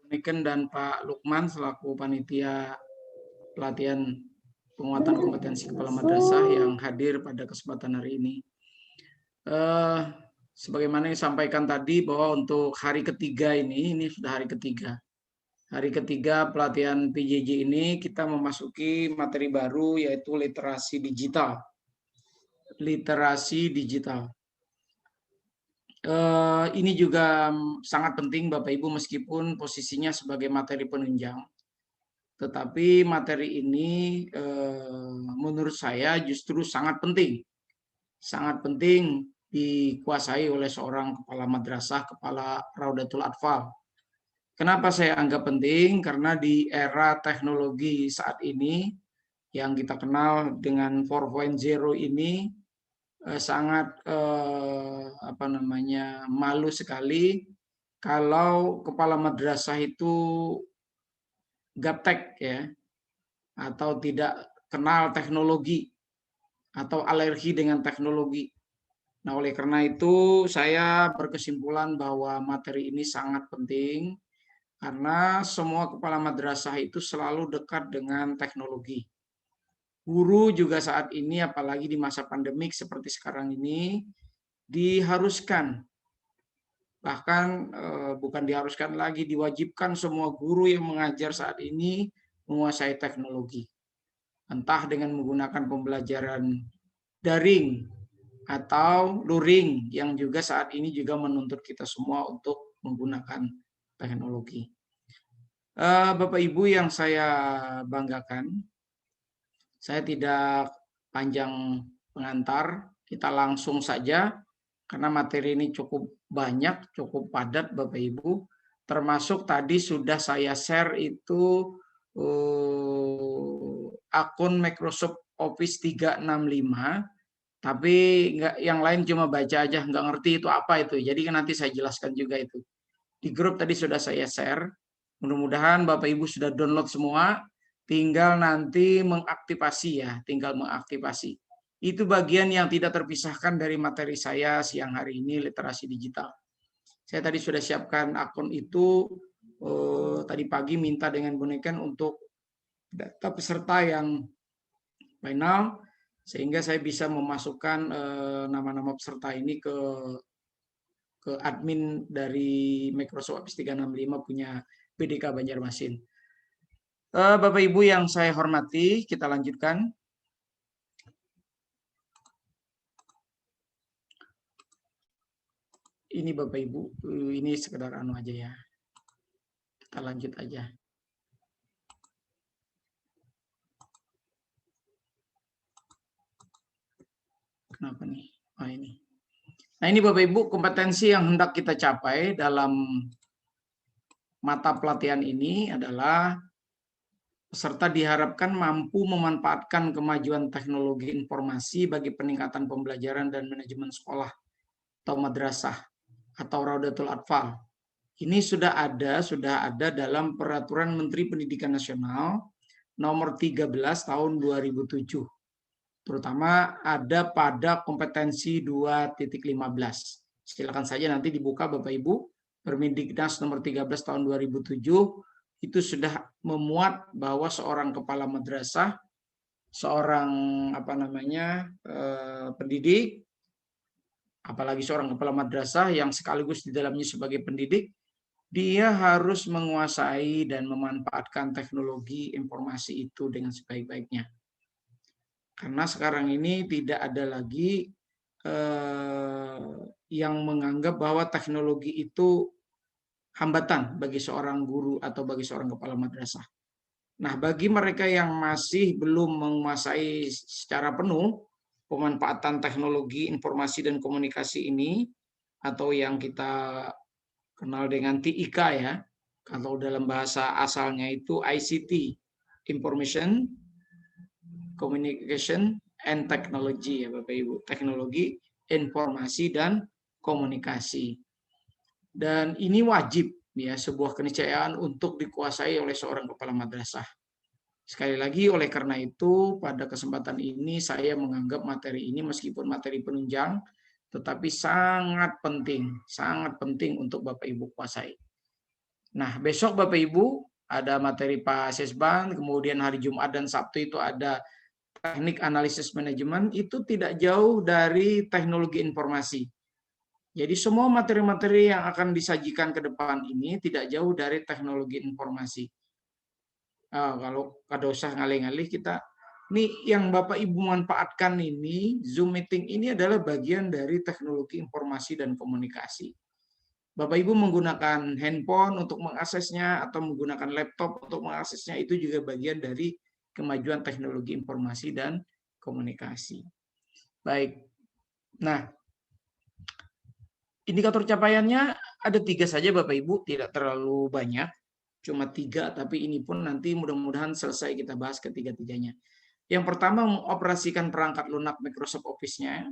Niken dan Pak Lukman selaku panitia pelatihan penguatan kompetensi kepala madrasah yang hadir pada kesempatan hari ini. Sebagaimana yang disampaikan tadi bahwa untuk hari ketiga ini sudah hari ketiga. Hari ketiga pelatihan PJJ ini kita memasuki materi baru yaitu literasi digital. Literasi digital. Ini juga sangat penting Bapak Ibu meskipun posisinya sebagai materi penunjang. Tetapi materi ini menurut saya justru sangat penting. Sangat penting dikuasai oleh seorang kepala madrasah, kepala Raudatul Atfal. Kenapa saya anggap penting? Karena di era teknologi saat ini yang kita kenal dengan 4.0 ini sangat malu sekali kalau kepala madrasah itu gaptek ya, atau tidak kenal teknologi atau alergi dengan teknologi. Nah, oleh karena itu saya berkesimpulan bahwa materi ini sangat penting karena semua kepala madrasah itu selalu dekat dengan teknologi. Guru juga saat ini, apalagi di masa pandemik seperti sekarang ini, diharuskan, bahkan bukan diharuskan lagi, diwajibkan semua guru yang mengajar saat ini menguasai teknologi. Entah dengan menggunakan pembelajaran daring atau luring yang juga saat ini juga menuntut kita semua untuk menggunakan teknologi. Bapak Ibu yang saya banggakan, saya tidak panjang pengantar, kita langsung saja karena materi ini cukup banyak, cukup padat Bapak Ibu. Termasuk tadi sudah saya share itu akun Microsoft Office 365, tapi yang lain cuma baca aja, nggak ngerti itu apa itu. Jadi nanti saya jelaskan juga itu. Di grup tadi sudah saya share. Mudah-mudahan Bapak Ibu sudah download semua, tinggal nanti mengaktifasi ya, tinggal mengaktifasi. Itu bagian yang tidak terpisahkan dari materi saya siang hari ini, literasi digital. Saya tadi sudah siapkan akun itu, tadi pagi minta dengan Buniken untuk data peserta yang final, sehingga saya bisa memasukkan nama-nama peserta ini ke admin dari Microsoft Office 365 punya PDK Banjarmasin. Bapak Ibu yang saya hormati, kita lanjutkan. Ini Bapak Ibu, ini sekedar anu aja ya. Kita lanjut aja. Kenapa nih? Oh ini. Nah ini Bapak Ibu kompetensi yang hendak kita capai dalam mata pelatihan ini adalah peserta diharapkan mampu memanfaatkan kemajuan teknologi informasi bagi peningkatan pembelajaran dan manajemen sekolah atau madrasah atau Raudatul Atfal. Ini sudah ada dalam Peraturan Menteri Pendidikan Nasional nomor 13 tahun 2007. Terutama ada pada kompetensi 2.15. Silakan saja nanti dibuka Bapak Ibu, Permendiknas nomor 13 tahun 2007 itu sudah memuat bahwa seorang kepala madrasah, seorang pendidik, apalagi seorang kepala madrasah yang sekaligus di dalamnya sebagai pendidik, dia harus menguasai dan memanfaatkan teknologi informasi itu dengan sebaik-baiknya. Karena sekarang ini tidak ada lagi yang menganggap bahwa teknologi itu hambatan bagi seorang guru atau bagi seorang kepala madrasah. Nah, bagi mereka yang masih belum menguasai secara penuh pemanfaatan teknologi informasi dan komunikasi ini, atau yang kita kenal dengan TIK ya, kalau dalam bahasa asalnya itu ICT, Information, Communication, and Technology ya Bapak Ibu, teknologi, informasi, dan komunikasi. Dan ini wajib ya, sebuah keniscayaan untuk dikuasai oleh seorang kepala madrasah. Sekali lagi oleh karena itu pada kesempatan ini saya menganggap materi ini meskipun materi penunjang tetapi sangat penting untuk Bapak Ibu kuasai. Nah, besok Bapak Ibu ada materi Pak Sesban, kemudian hari Jumat dan Sabtu itu ada teknik analisis manajemen, itu tidak jauh dari teknologi informasi. Jadi semua materi-materi yang akan disajikan ke depan ini tidak jauh dari teknologi informasi. Kalau kada usah ngalih-ngalih kita, ini yang Bapak Ibu manfaatkan ini, Zoom meeting ini adalah bagian dari teknologi informasi dan komunikasi. Bapak Ibu menggunakan handphone untuk mengaksesnya atau menggunakan laptop untuk mengaksesnya, itu juga bagian dari kemajuan teknologi informasi dan komunikasi. Baik. Nah, indikator capaiannya ada 3 saja Bapak Ibu, tidak terlalu banyak, cuma 3, tapi ini pun nanti mudah-mudahan selesai kita bahas ketiga-tiganya. Yang pertama, mengoperasikan perangkat lunak Microsoft Office-nya.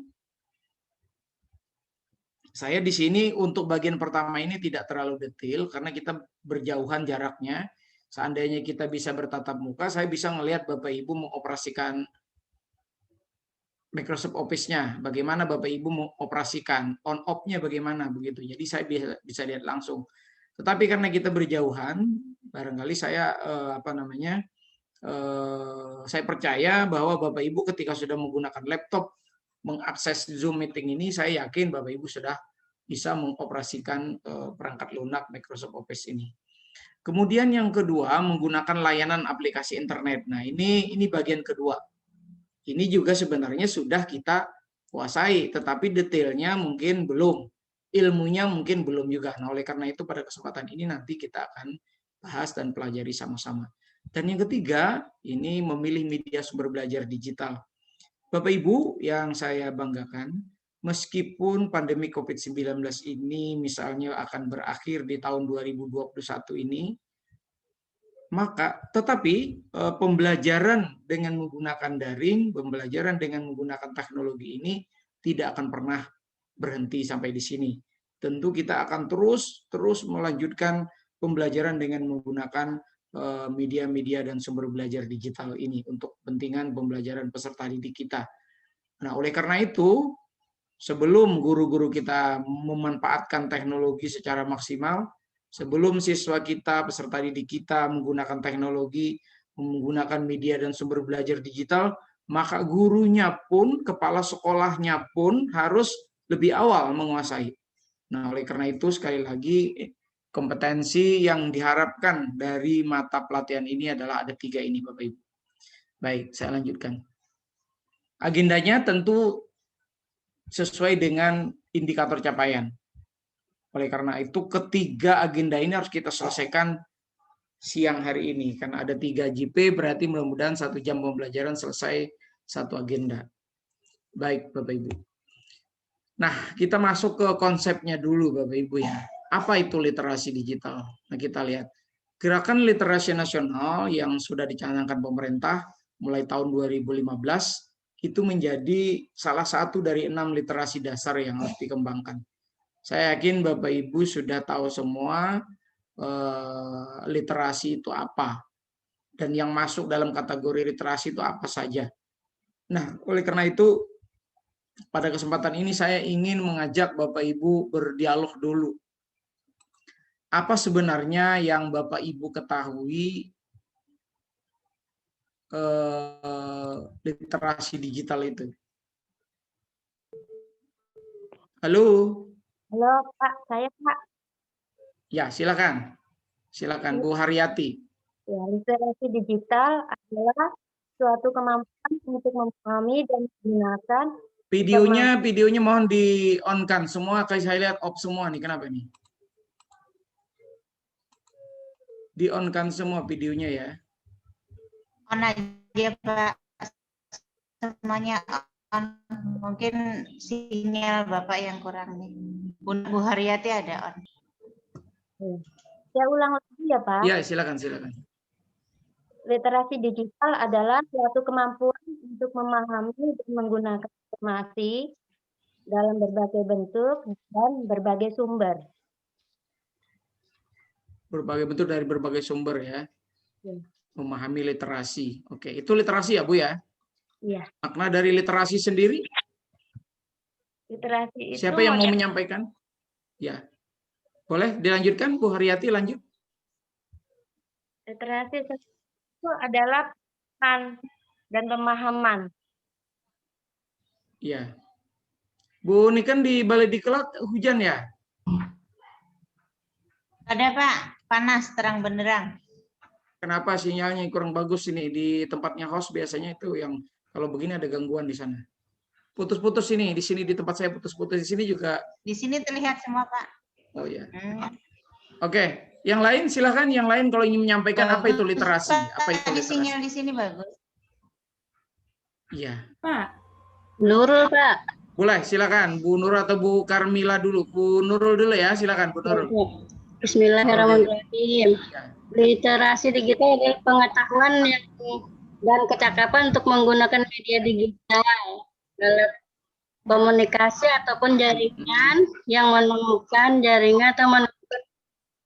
Saya di sini untuk bagian pertama ini tidak terlalu detail karena kita berjauhan jaraknya. Seandainya kita bisa bertatap muka, saya bisa melihat Bapak Ibu mengoperasikan Microsoft Office-nya, bagaimana Bapak Ibu mengoperasikan, on off-nya bagaimana begitu. Jadi saya bisa lihat langsung. Tetapi karena kita berjauhan, barangkali saya saya percaya bahwa Bapak Ibu ketika sudah menggunakan laptop mengakses Zoom meeting ini, saya yakin Bapak Ibu sudah bisa mengoperasikan perangkat lunak Microsoft Office ini. Kemudian yang kedua, menggunakan layanan aplikasi internet. Nah, ini bagian kedua. Ini juga sebenarnya sudah kita kuasai, tetapi detailnya mungkin belum. Ilmunya mungkin belum juga. Nah, oleh karena itu pada kesempatan ini nanti kita akan bahas dan pelajari sama-sama. Dan yang ketiga, ini memilih media sumber belajar digital. Bapak Ibu yang saya banggakan, meskipun pandemi COVID-19 ini misalnya akan berakhir di tahun 2021 ini, maka tetapi pembelajaran dengan menggunakan daring, pembelajaran dengan menggunakan teknologi ini tidak akan pernah berhenti sampai di sini. Tentu kita akan terus melanjutkan pembelajaran dengan menggunakan media-media dan sumber belajar digital ini untuk kepentingan pembelajaran peserta didik kita. Nah, oleh karena itu, sebelum guru-guru kita memanfaatkan teknologi secara maksimal, sebelum siswa kita, peserta didik kita menggunakan teknologi, menggunakan media dan sumber belajar digital, maka gurunya pun, kepala sekolahnya pun harus lebih awal menguasai. Nah, oleh karena itu sekali lagi kompetensi yang diharapkan dari mata pelatihan ini adalah ada 3 ini Bapak Ibu. Baik, saya lanjutkan. Agendanya tentu sesuai dengan indikator capaian. Oleh karena itu ketiga agenda ini harus kita selesaikan siang hari ini. Karena ada 3 JP, berarti mudah-mudahan 1 jam pembelajaran selesai 1 agenda. Baik Bapak Ibu. Nah, kita masuk ke konsepnya dulu Bapak Ibu ya. Apa itu literasi digital? Nah, kita lihat. Gerakan literasi nasional yang sudah dicanangkan pemerintah mulai tahun 2015 itu menjadi salah satu dari 6 literasi dasar yang harus dikembangkan. Saya yakin Bapak Ibu sudah tahu semua literasi itu apa dan yang masuk dalam kategori literasi itu apa saja. Nah, oleh karena itu pada kesempatan ini saya ingin mengajak Bapak Ibu berdialog dulu. Apa sebenarnya yang Bapak Ibu ketahui literasi digital itu? Halo? Halo Pak, saya Pak. Ya, silakan. Silakan Bu Haryati. Ya, literasi digital adalah suatu kemampuan untuk memahami dan menggunakan Videonya mohon di-on-kan semua, kayak saya lihat off semua nih, kenapa nih? Di-on-kan semua videonya ya. On aja Pak, semuanya on. Mungkin sinyal Bapak yang kurang nih. Bu Haryati ada on. Saya ulang lagi ya Pak. Ya, silakan. Literasi digital adalah suatu kemampuan untuk memahami dan menggunakan informasi dalam berbagai bentuk dan berbagai sumber. Berbagai bentuk dari berbagai sumber ya. Memahami literasi. Oke, itu literasi ya Bu ya? Iya. Makna dari literasi sendiri? Literasi itu siapa yang mau menyampaikan? Ya. Boleh dilanjutkan Bu Haryati, lanjut. Literasi itu adalah pengetahuan dan pemahaman. Iya. Bu, ini kan di Balai Diklat hujan ya? Ada Pak, panas terang benderang. Kenapa sinyalnya kurang bagus ini di tempatnya host biasanya itu yang kalau begini ada gangguan di sana. Putus-putus ini, di sini di tempat saya putus-putus, di sini juga. Di sini terlihat semua Pak. Oh ya. Hmm. Oke, yang lain silahkan. Yang lain kalau ingin menyampaikan apa itu literasi? Apa itu Di literasi? sinyal di sini bagus. Iya. Pak. Nurul, Pak. Boleh, silakan Bu Nurul atau Bu Karmila dulu. Bu Nurul dulu ya, silakan Bu Nurul. Bismillahirrahmanirrahim. Ya. Literasi digital adalah pengetahuan dan kecakapan untuk menggunakan media digital dalam komunikasi ataupun jaringan yang menemukan jaringan atau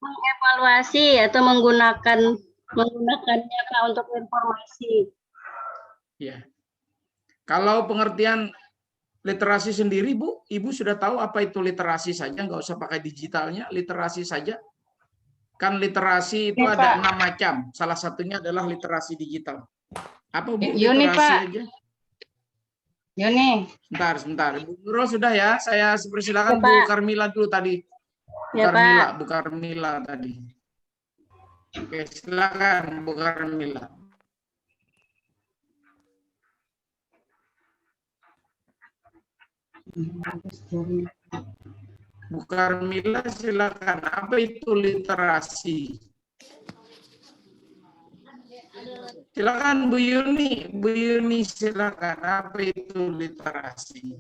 mengevaluasi atau menggunakannya Pak, untuk informasi. Ya. Kalau pengertian literasi sendiri, Bu, Ibu sudah tahu apa itu literasi saja, nggak usah pakai digitalnya, literasi saja. Kan literasi itu Ya, ada Pak. 6 macam, salah satunya adalah literasi digital. Apa Bu? Yuni, Literasi Pak. aja? Yuni. Sebentar. Bu Nurul sudah ya, saya persilakan Ya, Bu Pak. Karmila dulu tadi. Ya, Pak. Bu Karmila tadi. Oke, silakan Bu Karmila. Bu Karmila silakan. Apa itu literasi? Silakan Bu Yuni. Bu Yuni silakan. Apa itu literasi?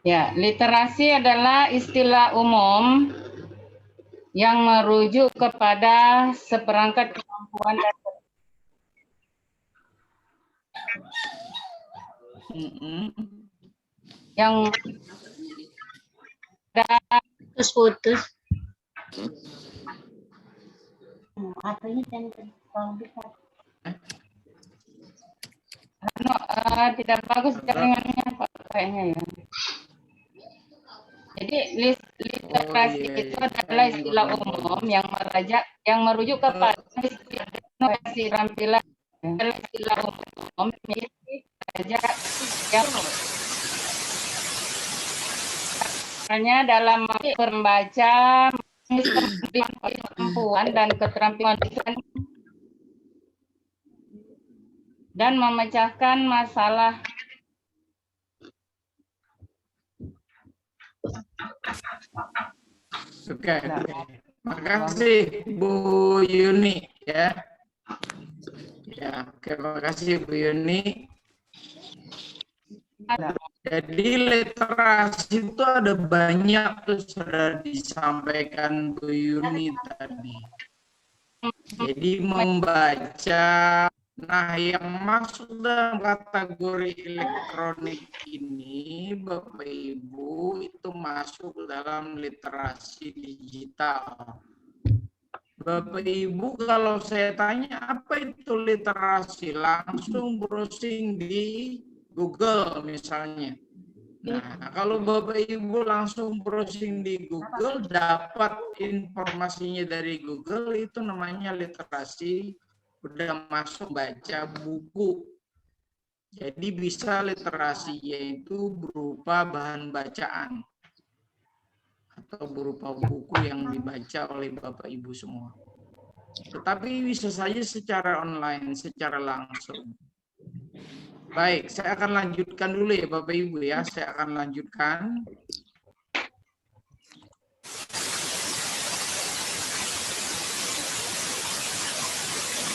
Ya, literasi adalah istilah umum yang merujuk kepada seperangkat kemampuan dasar yang Putus-putus. Apa ini kalau bisa? tidak bagus jaringannya Pak kayaknya ya. Jadi literasi itu adalah istilah umum yang merujuk kepada keterampilan istilah umum yang hanya dalam membaca, kemampuan dan keterampilan dan memecahkan masalah. Oke. Makasih Bu Yuni ya. Ya, oke, makasih Bu Yuni. Jadi literasi itu ada banyak tuh sudah disampaikan Bu Yuni tadi. Jadi membaca, nah yang masuk dalam kategori elektronik ini Bapak Ibu itu masuk dalam literasi digital. Bapak Ibu kalau saya tanya apa itu literasi, langsung browsing di Google misalnya. Nah, kalau Bapak Ibu langsung browsing di Google, dapat informasinya dari Google, itu namanya literasi, udah masuk baca buku. Jadi bisa literasi yaitu berupa bahan bacaan atau berupa buku yang dibaca oleh Bapak Ibu semua. Tetapi bisa saja secara online, secara langsung. Baik, saya akan lanjutkan dulu ya Bapak Ibu ya. Saya akan lanjutkan.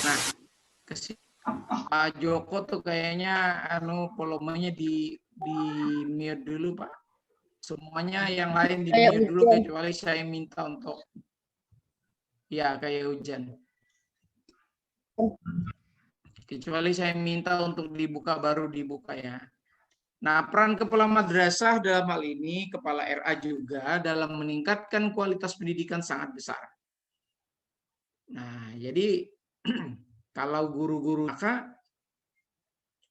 Nah, Pak Joko tuh kayaknya volumenya di mute dulu Pak. Semuanya yang lain di mute dulu kecuali saya minta untuk ya kayak hujan. Kecuali saya minta untuk dibuka baru dibuka ya. Nah, peran kepala madrasah dalam hal ini, kepala RA juga dalam meningkatkan kualitas pendidikan sangat besar. Nah, jadi kalau guru-guru maka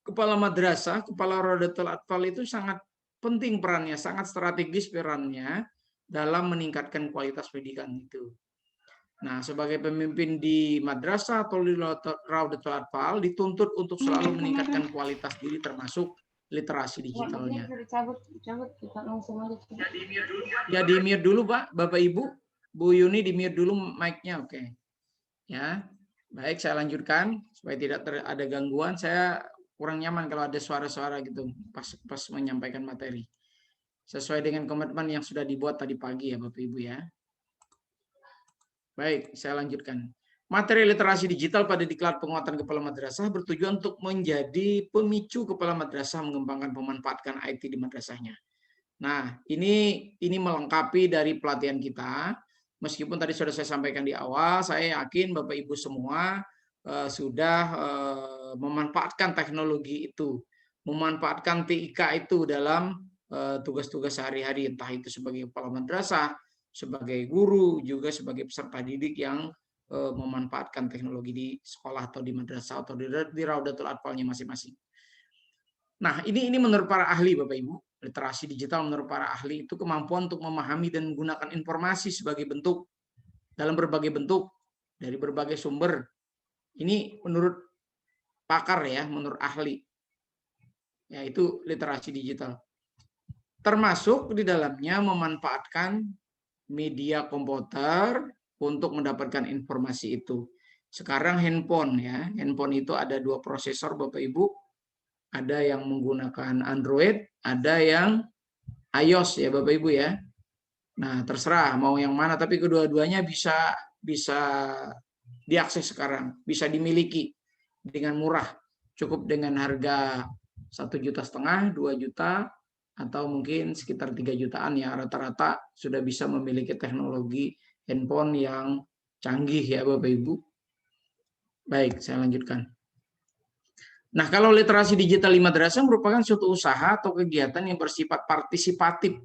kepala madrasah, kepala Rodatul Atfal itu sangat penting perannya, sangat strategis perannya dalam meningkatkan kualitas pendidikan itu. Nah, sebagai pemimpin di madrasah atau di Raudatul Atfal dituntut untuk selalu meningkatkan kualitas diri termasuk literasi digitalnya. Ya, di-mute dulu, Pak, Bapak Ibu. Bu Yuni di-mute dulu mic-nya, oke. Ya. Baik, saya lanjutkan supaya tidak ada gangguan. Saya kurang nyaman kalau ada suara-suara gitu pas menyampaikan materi. Sesuai dengan komitmen yang sudah dibuat tadi pagi ya, Bapak Ibu ya. Baik, saya lanjutkan. Materi literasi digital pada diklat penguatan kepala madrasah bertujuan untuk menjadi pemicu kepala madrasah mengembangkan pemanfaatkan IT di madrasahnya. Nah, ini melengkapi dari pelatihan kita. Meskipun tadi sudah saya sampaikan di awal, saya yakin Bapak Ibu semua sudah memanfaatkan teknologi itu, memanfaatkan TIK itu dalam tugas-tugas sehari-hari, entah itu sebagai kepala madrasah, sebagai guru, juga sebagai peserta didik yang memanfaatkan teknologi di sekolah atau di madrasah atau di Raudatul Atfalnya masing-masing. Nah, ini menurut para ahli, Bapak Ibu, literasi digital menurut para ahli itu kemampuan untuk memahami dan menggunakan informasi sebagai bentuk dalam berbagai bentuk dari berbagai sumber. Ini menurut pakar ya, menurut ahli. Yaitu literasi digital. Termasuk di dalamnya memanfaatkan media komputer untuk mendapatkan informasi itu. Sekarang handphone ya, handphone itu ada 2 prosesor Bapak Ibu, ada yang menggunakan Android, ada yang iOS ya Bapak Ibu ya. Nah terserah mau yang mana, tapi kedua-duanya bisa diakses sekarang, bisa dimiliki dengan murah, cukup dengan harga 1,5 juta, 2 juta, atau mungkin sekitar 3 jutaan ya, rata-rata sudah bisa memiliki teknologi handphone yang canggih ya Bapak Ibu. Baik, saya lanjutkan. Nah, kalau literasi digital di madrasah merupakan suatu usaha atau kegiatan yang bersifat partisipatif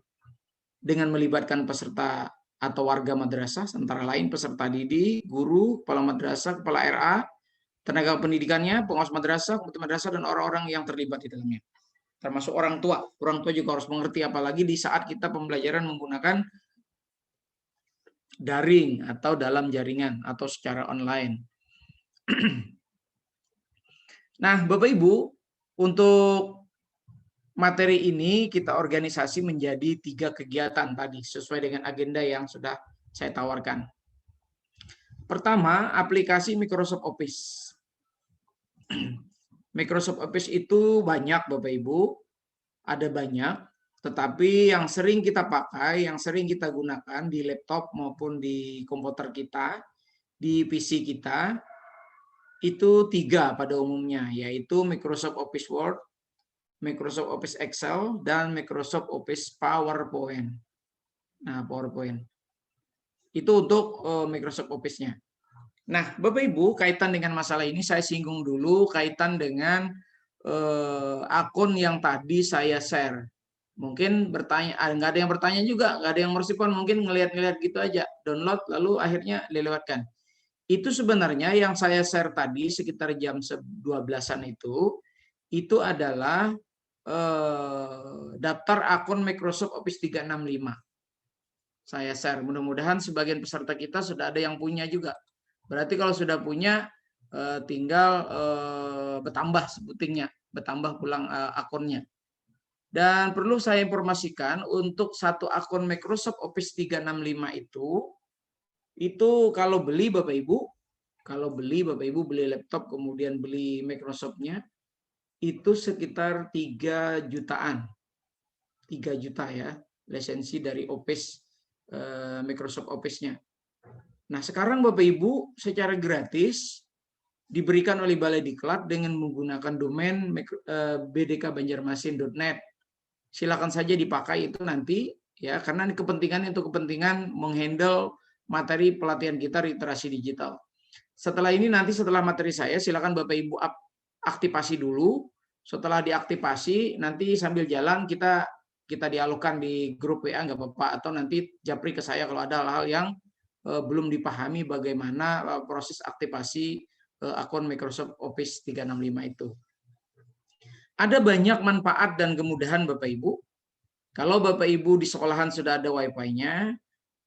dengan melibatkan peserta atau warga madrasah, antara lain peserta didik, guru, kepala madrasah, kepala RA, tenaga pendidikannya, pengawas madrasah, komite madrasah, dan orang-orang yang terlibat di dalamnya. Termasuk orang tua. Orang tua juga harus mengerti, apalagi di saat kita pembelajaran menggunakan daring atau dalam jaringan atau secara online. Nah, Bapak Ibu, untuk materi ini kita organisasi menjadi 3 kegiatan tadi sesuai dengan agenda yang sudah saya tawarkan. Pertama, aplikasi Microsoft Office. Microsoft Office itu banyak Bapak Ibu, ada banyak, tetapi yang sering kita pakai, yang sering kita gunakan di laptop maupun di komputer kita, di PC kita, itu 3 pada umumnya, yaitu Microsoft Office Word, Microsoft Office Excel, dan Microsoft Office PowerPoint. Nah, PowerPoint. Itu untuk Microsoft Office-nya. Nah, Bapak Ibu, kaitan dengan masalah ini saya singgung dulu kaitan dengan akun yang tadi saya share. Mungkin bertanya, nggak ada yang bertanya juga, nggak ada yang merespon, mungkin ngelihat-ngelihat gitu aja, download lalu akhirnya dilewatkan. Itu sebenarnya yang saya share tadi sekitar jam 12-an itu adalah daftar akun Microsoft Office 365. Saya share, mudah-mudahan sebagian peserta kita sudah ada yang punya juga. Berarti kalau sudah punya tinggal bertambah sebutingnya, bertambah pulang akunnya. Dan perlu saya informasikan untuk satu akun Microsoft Office 365 itu kalau beli Bapak Ibu, beli laptop kemudian beli Microsoft-nya itu sekitar 3 jutaan. 3 juta ya, lisensi dari Office Microsoft Office-nya. Nah, sekarang Bapak Ibu secara gratis diberikan oleh Balai Diklat dengan menggunakan domain bdkbanjarmasin.net. Silakan saja dipakai itu nanti ya, karena ini kepentingan untuk kepentingan menghandle materi pelatihan kita literasi digital. Setelah ini nanti setelah materi saya silakan Bapak Ibu aktifasi dulu. Setelah diaktifasi nanti sambil jalan kita dialogkan di grup WA nggak apa-apa, atau nanti japri ke saya kalau ada hal-hal yang belum dipahami bagaimana proses aktivasi akun Microsoft Office 365 itu. Ada banyak manfaat dan kemudahan Bapak Ibu. Kalau Bapak Ibu di sekolahan sudah ada Wi-Fi-nya,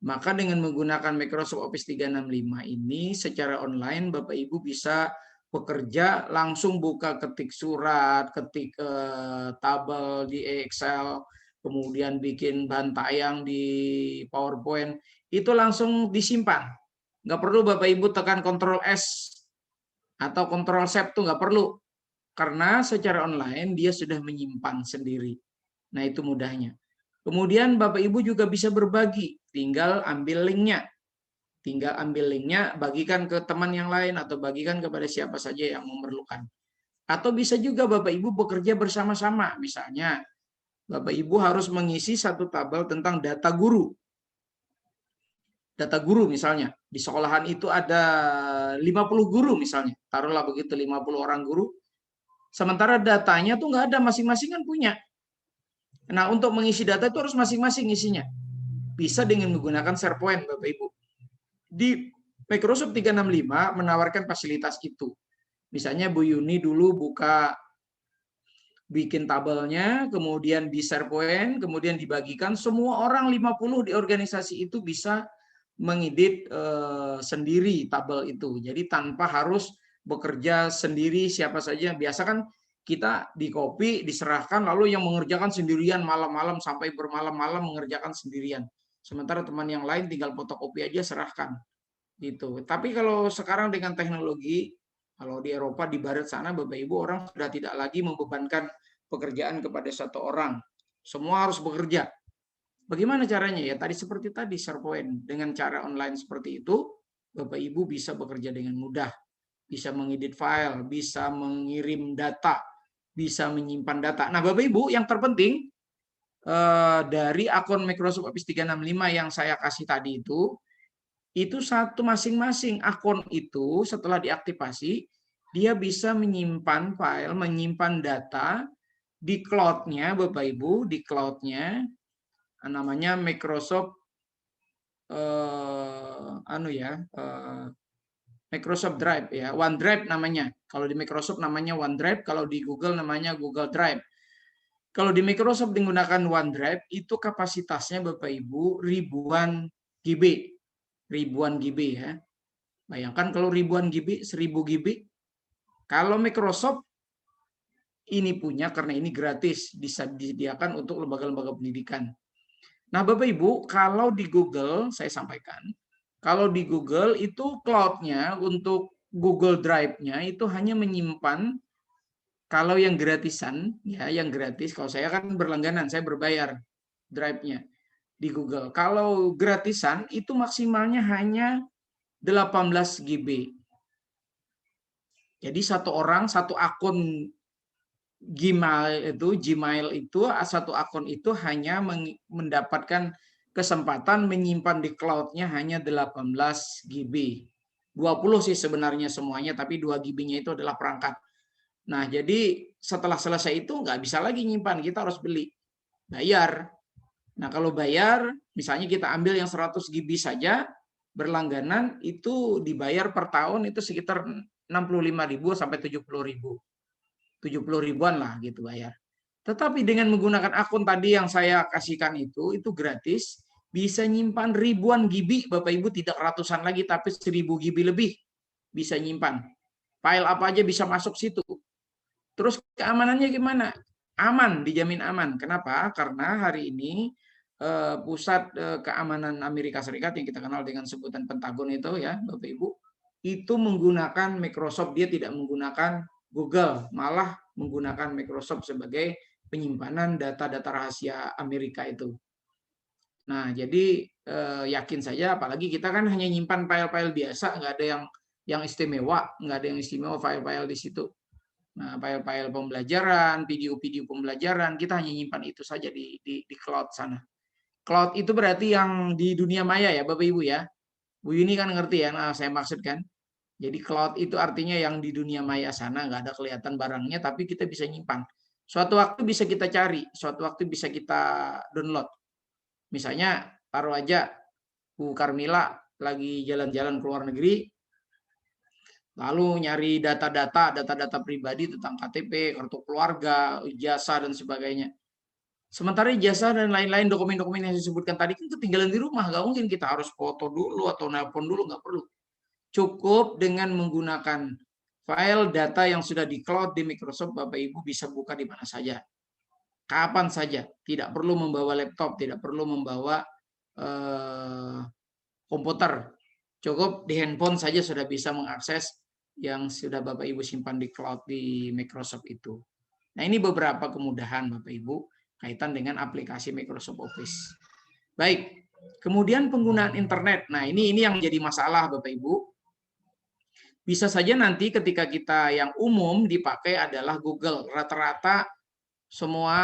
Maka dengan menggunakan Microsoft Office 365 ini secara online Bapak Ibu bisa bekerja langsung buka ketik surat, ketik tabel di Excel, kemudian bikin bahan tayang di PowerPoint, itu langsung disimpan. Nggak perlu Bapak Ibu tekan Ctrl S atau Ctrl Shift, tuh nggak perlu. Karena secara online dia sudah menyimpan sendiri. Nah itu mudahnya. Kemudian Bapak Ibu juga bisa berbagi, tinggal ambil linknya. Tinggal ambil linknya, bagikan ke teman yang lain atau bagikan kepada siapa saja yang memerlukan. Atau bisa juga Bapak Ibu bekerja bersama-sama. Misalnya Bapak Ibu harus mengisi satu tabel tentang data guru. Data guru misalnya. Di sekolahan itu ada 50 guru misalnya. Taruhlah begitu 50 orang guru. Sementara datanya tuh nggak ada, masing-masing kan punya. Nah, untuk mengisi data itu harus masing-masing isinya. Bisa dengan menggunakan SharePoint, Bapak Ibu. Di Microsoft 365 menawarkan fasilitas itu. Misalnya Bu Yuni dulu bikin tabelnya, kemudian di SharePoint, kemudian dibagikan, semua orang 50 di organisasi itu bisa mengedit sendiri tabel itu. Jadi tanpa harus bekerja sendiri siapa saja. Biasa kan kita di copy, diserahkan, lalu yang mengerjakan sendirian malam-malam sampai bermalam-malam mengerjakan sendirian. Sementara teman yang lain tinggal fotokopi aja serahkan. Gitu. Tapi kalau sekarang dengan teknologi, kalau di Eropa, di barat sana, Bapak Ibu, orang sudah tidak lagi membebankan pekerjaan kepada satu orang. Semua harus bekerja. Bagaimana caranya? Ya tadi seperti tadi, SharePoint. Dengan cara online seperti itu, Bapak Ibu bisa bekerja dengan mudah. Bisa mengedit file, bisa mengirim data, bisa menyimpan data. Nah, Bapak Ibu, yang terpenting dari akun Microsoft Office 365 yang saya kasih tadi itu satu masing-masing akun itu setelah diaktifasi, dia bisa menyimpan file, menyimpan data di cloud-nya, Bapak Ibu, di cloud-nya namanya Microsoft Microsoft Drive ya, OneDrive namanya. Kalau di Microsoft namanya OneDrive, kalau di Google namanya Google Drive. Kalau di Microsoft digunakan OneDrive itu kapasitasnya Bapak Ibu ribuan GB. Ribuan GB ya. Bayangkan kalau ribuan GB, 1000 GB. Kalau Microsoft ini punya karena ini gratis, bisa disediakan untuk lembaga-lembaga pendidikan. Nah, Bapak Ibu, kalau di Google saya sampaikan, kalau di Google itu cloud-nya untuk Google Drive-nya itu hanya menyimpan, kalau yang gratisan, ya yang gratis, kalau saya kan berlangganan, saya berbayar Drive-nya di Google. Kalau gratisan itu maksimalnya hanya 18 GB. Jadi satu orang, satu akun Gmail itu satu akun itu hanya mendapatkan kesempatan menyimpan di cloud-nya hanya 18 GB. 20 sih sebenarnya semuanya, tapi 2 GB-nya itu adalah perangkat. Nah, jadi setelah selesai itu nggak bisa lagi nyimpan, kita harus beli, bayar. Nah, kalau bayar, misalnya kita ambil yang 100 GB saja, berlangganan itu dibayar per tahun itu sekitar 65.000 sampai 70.000. 70 ribuan lah gitu bayar. Tetapi dengan menggunakan akun tadi yang saya kasihkan itu gratis, bisa nyimpan ribuan GB, Bapak Ibu, tidak ratusan lagi, tapi 1000 GB lebih bisa nyimpan. File apa aja bisa masuk situ. Terus keamanannya gimana? Aman, dijamin aman. Kenapa? Karena hari ini pusat keamanan Amerika Serikat yang kita kenal dengan sebutan Pentagon itu ya, Bapak Ibu, itu menggunakan Microsoft, dia tidak menggunakan Google, malah menggunakan Microsoft sebagai penyimpanan data-data rahasia Amerika itu. Nah, jadi yakin saja, apalagi kita kan hanya nyimpan file-file biasa, nggak ada yang istimewa, nggak ada yang istimewa file-file di situ. Nah, file-file pembelajaran, video-video pembelajaran, kita hanya nyimpan itu saja di cloud sana. Cloud itu berarti yang di dunia maya ya, Bapak Ibu ya. Bu Yuni kan ngerti ya, nah saya maksud kan. Jadi cloud itu artinya yang di dunia maya sana, nggak ada kelihatan barangnya, tapi kita bisa nyimpan. Suatu waktu bisa kita cari, suatu waktu bisa kita download. Misalnya, taruh aja Bu Karmila lagi jalan-jalan ke luar negeri, lalu nyari data-data pribadi tentang KTP, kartu keluarga, ijazah, dan sebagainya. Sementara ijazah dan lain-lain dokumen-dokumen yang disebutkan tadi kan ketinggalan di rumah, nggak mungkin kita harus foto dulu atau nelpon dulu, nggak perlu. Cukup dengan menggunakan file data yang sudah di cloud di Microsoft, Bapak Ibu bisa buka di mana saja, kapan saja, tidak perlu membawa laptop, tidak perlu membawa komputer, cukup di handphone saja sudah bisa mengakses yang sudah Bapak Ibu simpan di cloud di Microsoft itu. Nah, ini beberapa kemudahan Bapak Ibu kaitan dengan aplikasi Microsoft Office. Baik, kemudian penggunaan internet. Nah, ini yang jadi masalah Bapak Ibu. Bisa saja nanti ketika kita yang umum dipakai adalah Google. Rata-rata semua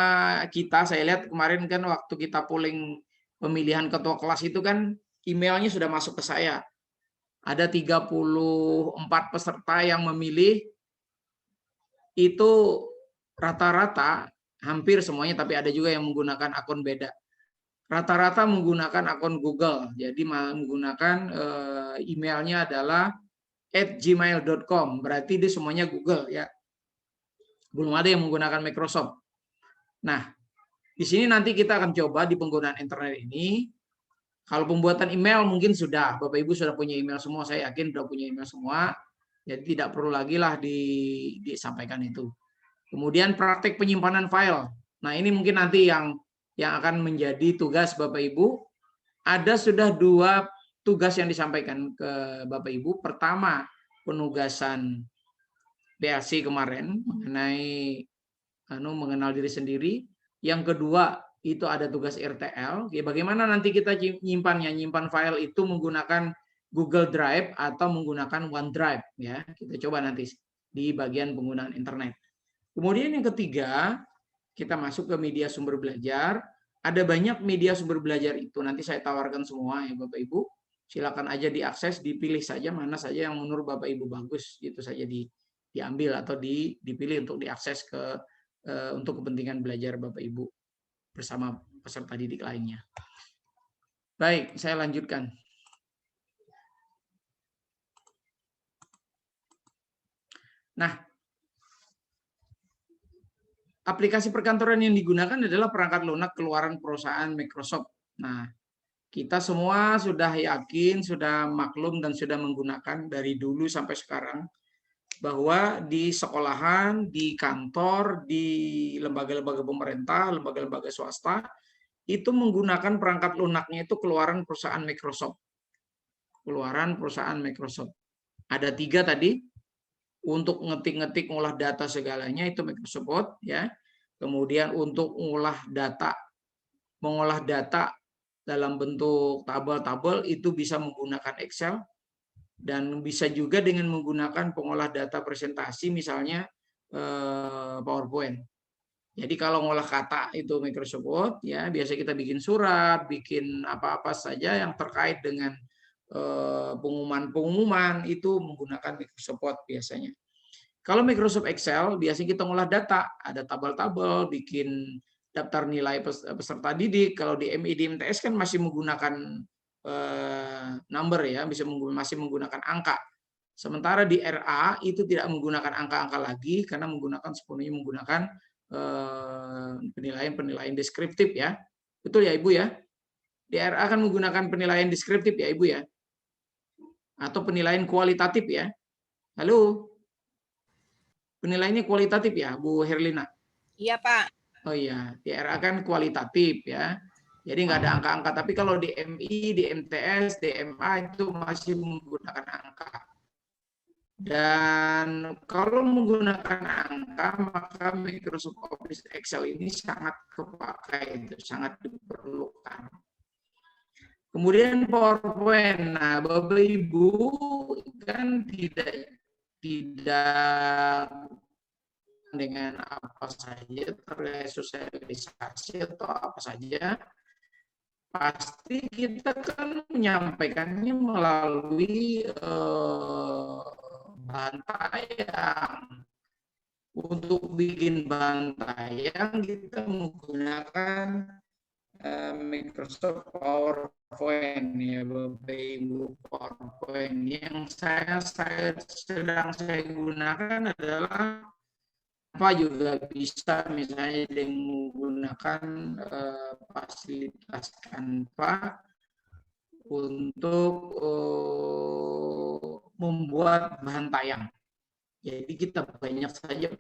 kita, saya lihat kemarin kan waktu kita polling pemilihan ketua kelas itu kan emailnya sudah masuk ke saya. Ada 34 peserta yang memilih, itu rata-rata hampir semuanya, tapi ada juga yang menggunakan akun beda. Rata-rata menggunakan akun Google, jadi menggunakan emailnya adalah @gmail.com, berarti dia semuanya Google ya. Belum ada yang menggunakan Microsoft. Nah, di sini nanti kita akan coba di penggunaan internet ini. Kalau pembuatan email mungkin sudah, Bapak Ibu sudah punya email semua, saya yakin sudah punya email semua, jadi tidak perlu lagi lah disampaikan itu. Kemudian praktek penyimpanan file. Nah, ini mungkin nanti yang akan menjadi tugas Bapak Ibu. Ada sudah 2 tugas yang disampaikan ke Bapak Ibu. Pertama, penugasan BLC kemarin mengenai mengenal diri sendiri. Yang kedua, itu ada tugas RTL. Ya, bagaimana nanti kita nyimpan file itu menggunakan Google Drive atau menggunakan OneDrive ya. Kita coba nanti di bagian penggunaan internet. Kemudian yang ketiga, kita masuk ke media sumber belajar. Ada banyak media sumber belajar itu. Nanti saya tawarkan semua ya Bapak Ibu. Silakan aja diakses, dipilih saja mana saja yang menurut Bapak Ibu bagus, itu saja diambil atau dipilih untuk diakses untuk kepentingan belajar Bapak Ibu bersama peserta didik lainnya. Baik, saya lanjutkan. Nah, aplikasi perkantoran yang digunakan adalah perangkat lunak keluaran perusahaan Microsoft. Nah, kita semua sudah yakin, sudah maklum dan sudah menggunakan dari dulu sampai sekarang bahwa di sekolahan, di kantor, di lembaga-lembaga pemerintah, lembaga-lembaga swasta itu menggunakan perangkat lunaknya itu keluaran perusahaan Microsoft. Keluaran perusahaan Microsoft. Ada 3 tadi. Untuk ngetik-ngetik, ngolah data segalanya itu Microsoft Word ya. Kemudian untuk mengolah data dalam bentuk tabel-tabel itu bisa menggunakan Excel, dan bisa juga dengan menggunakan pengolah data presentasi misalnya PowerPoint. Jadi kalau ngolah kata itu Microsoft Word ya, biasa kita bikin surat, bikin apa-apa saja yang terkait dengan pengumuman itu menggunakan Microsoft Word biasanya. Kalau Microsoft Excel biasanya kita ngolah data, ada tabel-tabel, bikin daftar nilai peserta didik. Kalau di MI di MTS kan masih menggunakan number ya, masih menggunakan angka. Sementara di RA itu tidak menggunakan angka-angka lagi karena sepenuhnya menggunakan penilaian deskriptif ya. Betul ya Ibu ya? Di RA kan menggunakan penilaian deskriptif ya Ibu ya? Atau penilaian kualitatif ya? Halo? Penilaiannya kualitatif ya Bu Herlina? Iya Pak. Oh iya, di RA kan kualitatif ya. Jadi nggak ada angka-angka, tapi kalau di MI, di MTS, di MA itu masih menggunakan angka. Dan kalau menggunakan angka, maka Microsoft Office Excel ini sangat kepakai, itu sangat diperlukan. Kemudian PowerPoint. Nah, Bapak Ibu kan tidak dengan apa saja terkait sosialisasi atau apa saja, pasti kita kan menyampaikannya melalui bahan tayang. Untuk bikin bahan tayang kita menggunakan Microsoft PowerPoint ya Bapak Ibu. PowerPoint yang sedang saya gunakan adalah Canva juga bisa, misalnya dengan menggunakan fasilitas Canva untuk membuat bahan tayang. Jadi kita banyak saja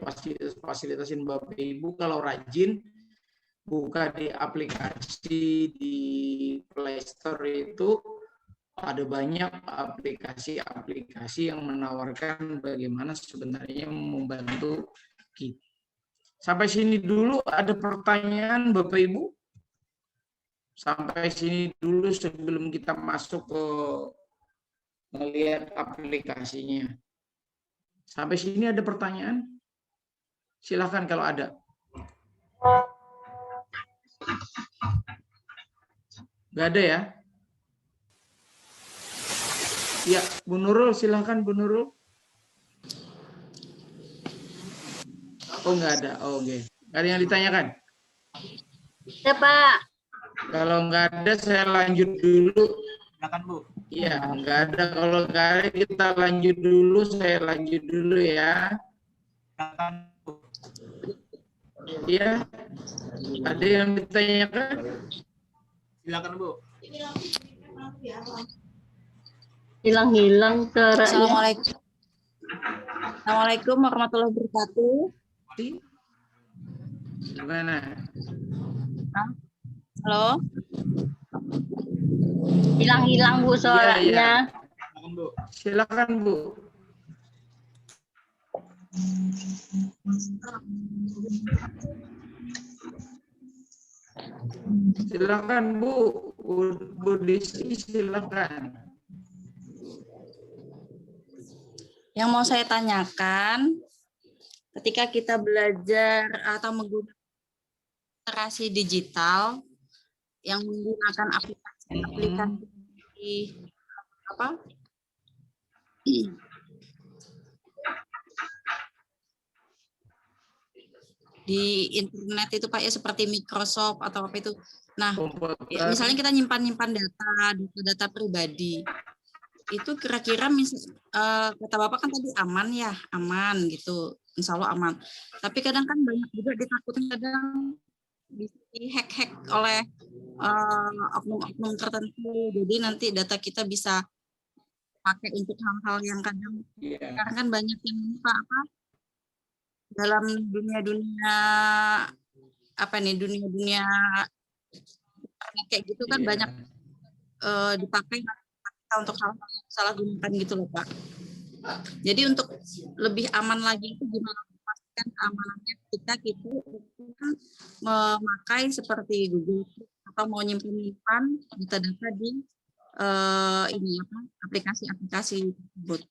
fasilitasin Bapak Ibu kalau rajin buka di aplikasi di Play Store itu ada banyak aplikasi-aplikasi yang menawarkan bagaimana sebenarnya membantu kita. Sampai sini dulu ada pertanyaan Bapak Ibu? Sampai sini dulu sebelum kita masuk ke melihat aplikasinya. Sampai sini ada pertanyaan? Silahkan kalau ada. Nggak ada ya? Ya, Bu Nurul, silahkan Bu Nurul. Oh, nggak ada. Oh, oke. Nggak ada yang ditanyakan? Ya, Pak. Kalau nggak ada, saya lanjut dulu. Silakan Bu. Iya, nggak ada. Kalau nggak ada, kita lanjut dulu. Saya lanjut dulu ya. Silakan Bu. Iya. Ada yang ditanyakan? Silakan Bu. Hilang-hilang suaranya. Assalamualaikum. Assalamualaikum warahmatullahi wabarakatuh. Gimana? Halo. Hilang-hilang Bu suaranya. Iya. Silakan Bu. Silakan Bu. Silakan Bu. Bu Desi, silakan. Yang mau saya tanyakan, ketika kita belajar atau menggunakan literasi digital yang menggunakan aplikasi apa? Di internet itu Pak ya, seperti Microsoft atau apa itu. Nah, ya, misalnya kita nyimpan data pribadi. Itu kira-kira kata Bapak kan tadi aman ya, aman gitu. Insya Allah aman. Tapi kadang kan banyak juga ditakutin kadang bisa dihack oleh oknum-oknum tertentu. Jadi nanti data kita bisa pakai untuk hal-hal yang kadang sekarang kan banyak yang apa dalam dunia dunia kayak gitu kan banyak dipakai untuk hal-hal yang salah gunakan gitu loh Pak. Jadi untuk lebih aman lagi itu gimana memastikan keamanannya ketika kita memakai seperti Google atau mau nyimpan data-data di aplikasi-aplikasi tersebut.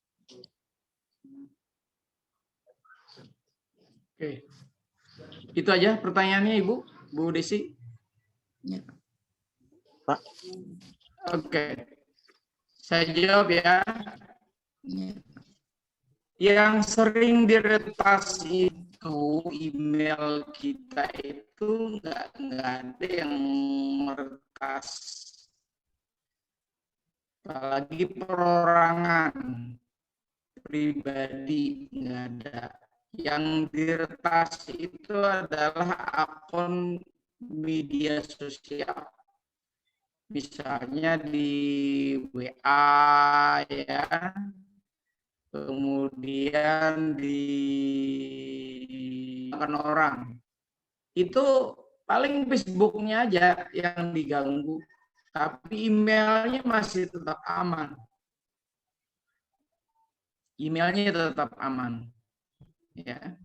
Oke. Itu aja pertanyaannya Ibu, Bu Desi. Ya. Pak. Oke. Saya jawab ya. Ya. Yang sering diretas itu email kita itu nggak ada yang meretas, apalagi perorangan pribadi nggak ada. Yang diretas itu adalah akun media sosial, misalnya di WA ya, kemudian di orang itu paling Facebooknya aja yang diganggu, tapi emailnya masih tetap aman. Emailnya tetap aman, ya.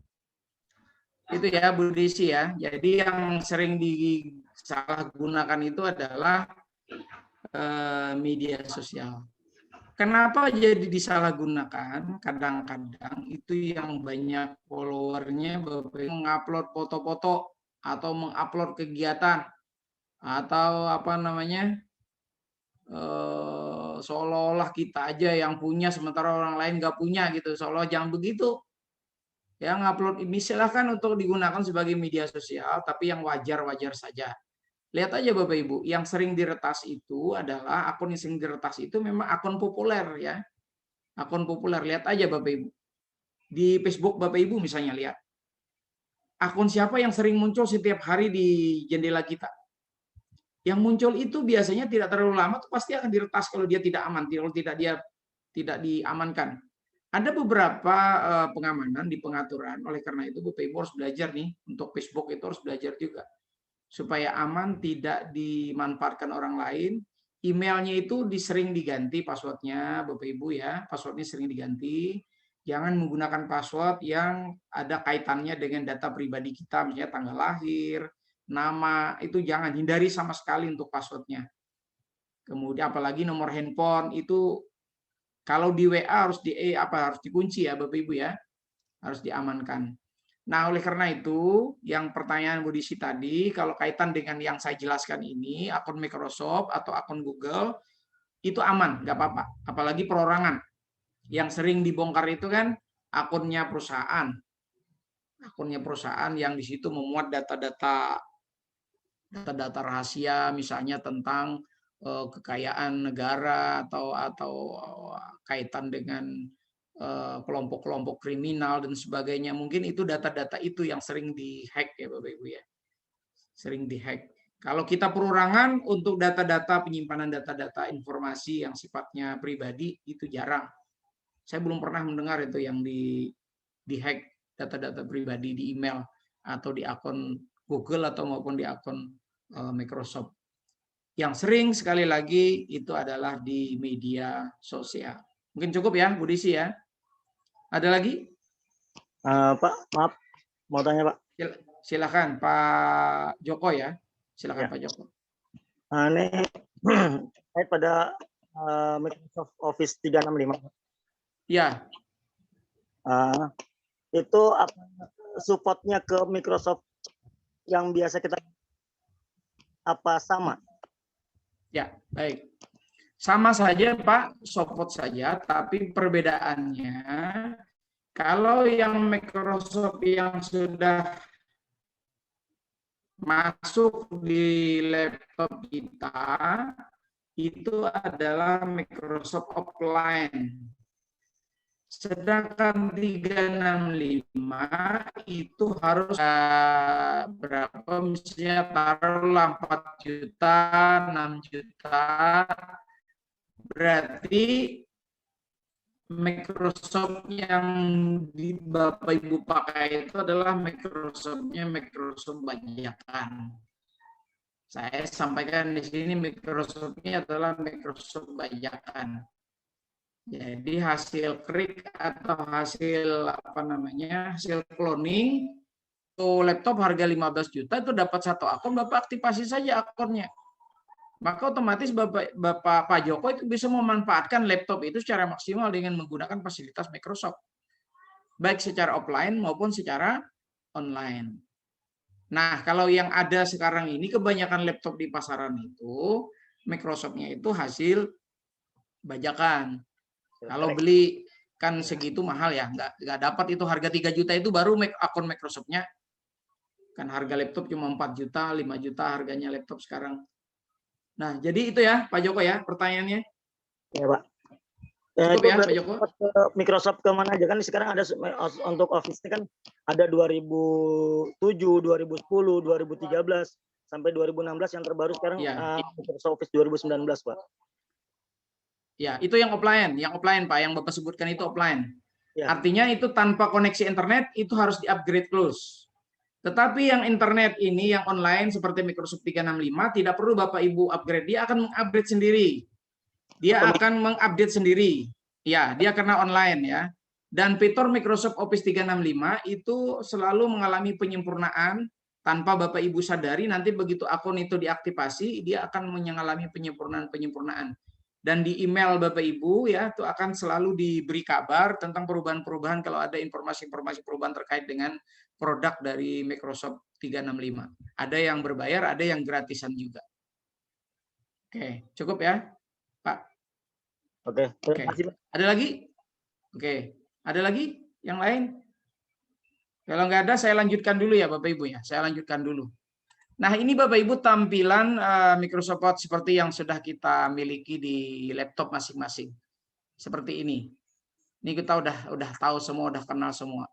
Itu ya Bu Desi ya. Jadi yang sering disalahgunakan itu adalah media sosial. Kenapa jadi disalahgunakan? Kadang-kadang itu yang banyak followernya mengupload foto-foto atau mengupload kegiatan atau apa namanya seolah-olah kita aja yang punya sementara orang lain nggak punya gitu. Seolah jangan begitu. Ya, ngupload ini silahkan untuk digunakan sebagai media sosial, tapi yang wajar-wajar saja. Lihat aja Bapak Ibu, yang sering diretas itu adalah akun yang sering diretas itu memang akun populer ya. Akun populer, lihat aja Bapak Ibu. Di Facebook Bapak Ibu misalnya lihat. akun siapa yang sering muncul setiap hari di jendela kita. Yang muncul itu biasanya tidak terlalu lama, tuh pasti akan diretas kalau dia tidak aman, kalau tidak diamankan. Ada beberapa pengamanan di pengaturan, oleh karena itu Bapak Ibu harus belajar nih, untuk Facebook itu harus belajar juga. Supaya aman, tidak dimanfaatkan orang lain. Emailnya itu sering diganti passwordnya, Bapak Ibu ya, passwordnya sering diganti. Jangan menggunakan password yang ada kaitannya dengan data pribadi kita, misalnya tanggal lahir, nama, itu jangan, hindari sama sekali untuk passwordnya. Kemudian apalagi nomor handphone itu kalau di WA harus harus dikunci ya Bapak Ibu ya, harus diamankan. Nah, oleh karena itu, yang pertanyaan Bu Disi tadi, kalau kaitan dengan yang saya jelaskan ini, akun Microsoft atau akun Google, itu aman, nggak apa-apa. Apalagi perorangan. Yang sering dibongkar itu kan akunnya perusahaan. Akunnya perusahaan yang di situ memuat data-data rahasia, misalnya tentang kekayaan negara atau kaitan dengan kelompok-kelompok kriminal dan sebagainya. Mungkin itu data-data itu yang sering dihack ya Bapak Ibu ya. Sering dihack. Kalau kita perorangan untuk data-data penyimpanan data-data informasi yang sifatnya pribadi itu jarang. Saya belum pernah mendengar itu yang dihack data-data pribadi di email atau di akun Google atau maupun di akun Microsoft. Yang sering sekali lagi itu adalah di media sosial. Mungkin cukup ya, Bu Disi ya. Ada lagi? Pak, maaf, mau tanya Pak. Silakan Pak Joko ya. Silakan Ya. Pak Joko. Ini terkait pada Microsoft Office 365. Ya. Itu apa supportnya ke Microsoft yang biasa kita apa sama? Ya, baik. Sama saja Pak, support saja, tapi perbedaannya kalau yang Microsoft yang sudah masuk di laptop kita itu adalah Microsoft Offline. Sedangkan 365 itu harus berapa, misalnya taruhlah 4 juta, 6 juta. Berarti Microsoft yang di Bapak Ibu pakai itu adalah Microsoft bajakan. Saya sampaikan di sini Microsoft-nya adalah Microsoft bajakan. Jadi hasil klik atau hasil hasil cloning tuh laptop harga 15 juta itu dapat satu akun, Bapak aktifasi saja akunnya. Maka otomatis Bapak Pak Joko itu bisa memanfaatkan laptop itu secara maksimal dengan menggunakan fasilitas Microsoft. Baik secara offline maupun secara online. Nah, kalau yang ada sekarang ini kebanyakan laptop di pasaran itu Microsoft-nya itu hasil bajakan. Kalau beli kan segitu mahal ya, nggak dapat itu harga 3 juta itu baru akun Microsoft-nya. Kan harga laptop cuma 4 juta, 5 juta harganya laptop sekarang. Nah, jadi itu ya Pak Joko ya pertanyaannya. Ya Pak. Cukup ya Pak Joko. Microsoft kemana aja kan sekarang ada untuk Office ini kan ada 2007, 2010, 2013 sampai 2016 yang terbaru sekarang ya. Microsoft Office 2019 Pak. Ya, itu yang offline Pak, yang Bapak sebutkan itu offline. Ya. Artinya itu tanpa koneksi internet itu harus di-upgrade close. Tetapi yang internet ini yang online seperti Microsoft 365 tidak perlu Bapak Ibu upgrade, dia akan mengupgrade sendiri. Dia akan mengupdate sendiri. Ya, dia karena online ya. Dan fitur Microsoft Office 365 itu selalu mengalami penyempurnaan tanpa Bapak Ibu sadari, nanti begitu akun itu diaktifasi, dia akan mengalami penyempurnaan. Dan di email Bapak Ibu ya itu akan selalu diberi kabar tentang perubahan-perubahan kalau ada informasi-informasi perubahan terkait dengan produk dari Microsoft 365. Ada yang berbayar, ada yang gratisan juga. Oke, cukup ya, Pak. Oke, terima kasih Pak. Ada lagi? Oke, ada lagi yang lain? Kalau nggak ada, saya lanjutkan dulu ya Bapak Ibu ya. Saya lanjutkan dulu. Nah, ini Bapak Ibu tampilan Microsoft Word seperti yang sudah kita miliki di laptop masing-masing. Seperti ini. Ini kita udah tahu semua, udah kenal semua.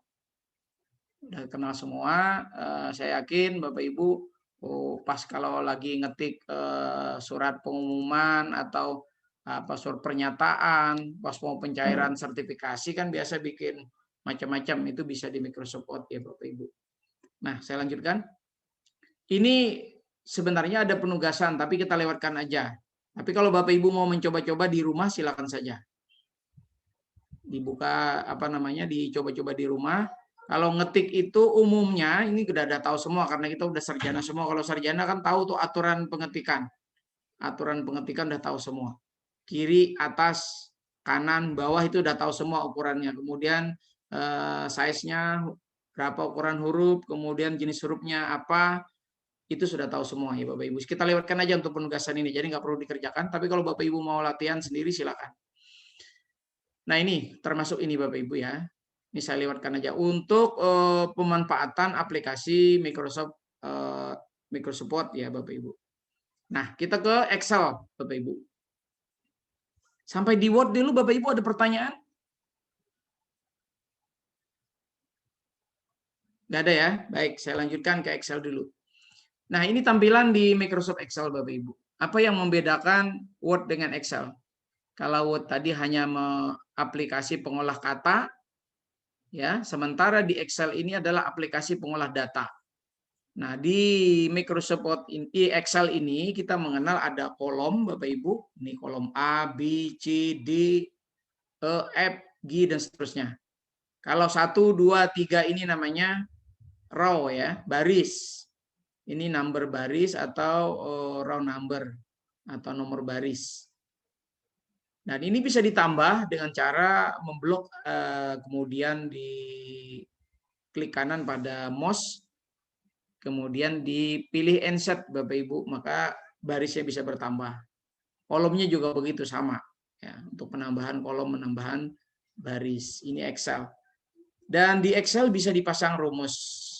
Udah kenal semua. Saya yakin Bapak Ibu pas kalau lagi ngetik surat pengumuman atau surat pernyataan, pas mau pencairan sertifikasi kan biasa bikin macam-macam, itu bisa di Microsoft Word ya Bapak Ibu. Nah, saya lanjutkan. Ini sebenarnya ada penugasan, tapi kita lewatkan aja. Tapi kalau Bapak Ibu mau mencoba-coba di rumah, silakan saja. Dibuka dicoba-coba di rumah. Kalau ngetik itu umumnya ini udah tahu semua karena kita udah sarjana semua. Kalau sarjana kan tahu tuh aturan pengetikan. Aturan pengetikan udah tahu semua. Kiri, atas, kanan, bawah itu udah tahu semua ukurannya. Kemudian size-nya berapa ukuran huruf, kemudian jenis hurufnya apa, itu sudah tahu semua ya Bapak Ibu. Kita lewatkan aja untuk penugasan ini, jadi nggak perlu dikerjakan. Tapi kalau Bapak Ibu mau latihan sendiri silakan. Nah ini termasuk ini Bapak Ibu ya. Ini saya lewatkan aja untuk pemanfaatan aplikasi Microsoft Word ya Bapak Ibu. Nah kita ke Excel Bapak Ibu. Sampai di Word dulu Bapak Ibu ada pertanyaan? Nggak ada ya? Baik, saya lanjutkan ke Excel dulu. Nah ini tampilan di Microsoft Excel Bapak Ibu. Apa yang membedakan Word dengan Excel? Kalau Word tadi hanya aplikasi pengolah kata, ya, sementara di Excel ini adalah aplikasi pengolah data. Nah, di Microsoft Word Excel ini kita mengenal ada kolom Bapak Ibu, ini kolom A, B, C, D, E, F, G dan seterusnya. Kalau 1, 2, 3 ini namanya row ya, baris. Ini number baris atau row number atau nomor baris. Dan ini bisa ditambah dengan cara memblok, kemudian di klik kanan pada mouse, kemudian dipilih insert Bapak Ibu, maka barisnya bisa bertambah. Kolomnya juga begitu sama, ya, untuk penambahan kolom, menambahan baris. Ini Excel. Dan di Excel bisa dipasang rumus,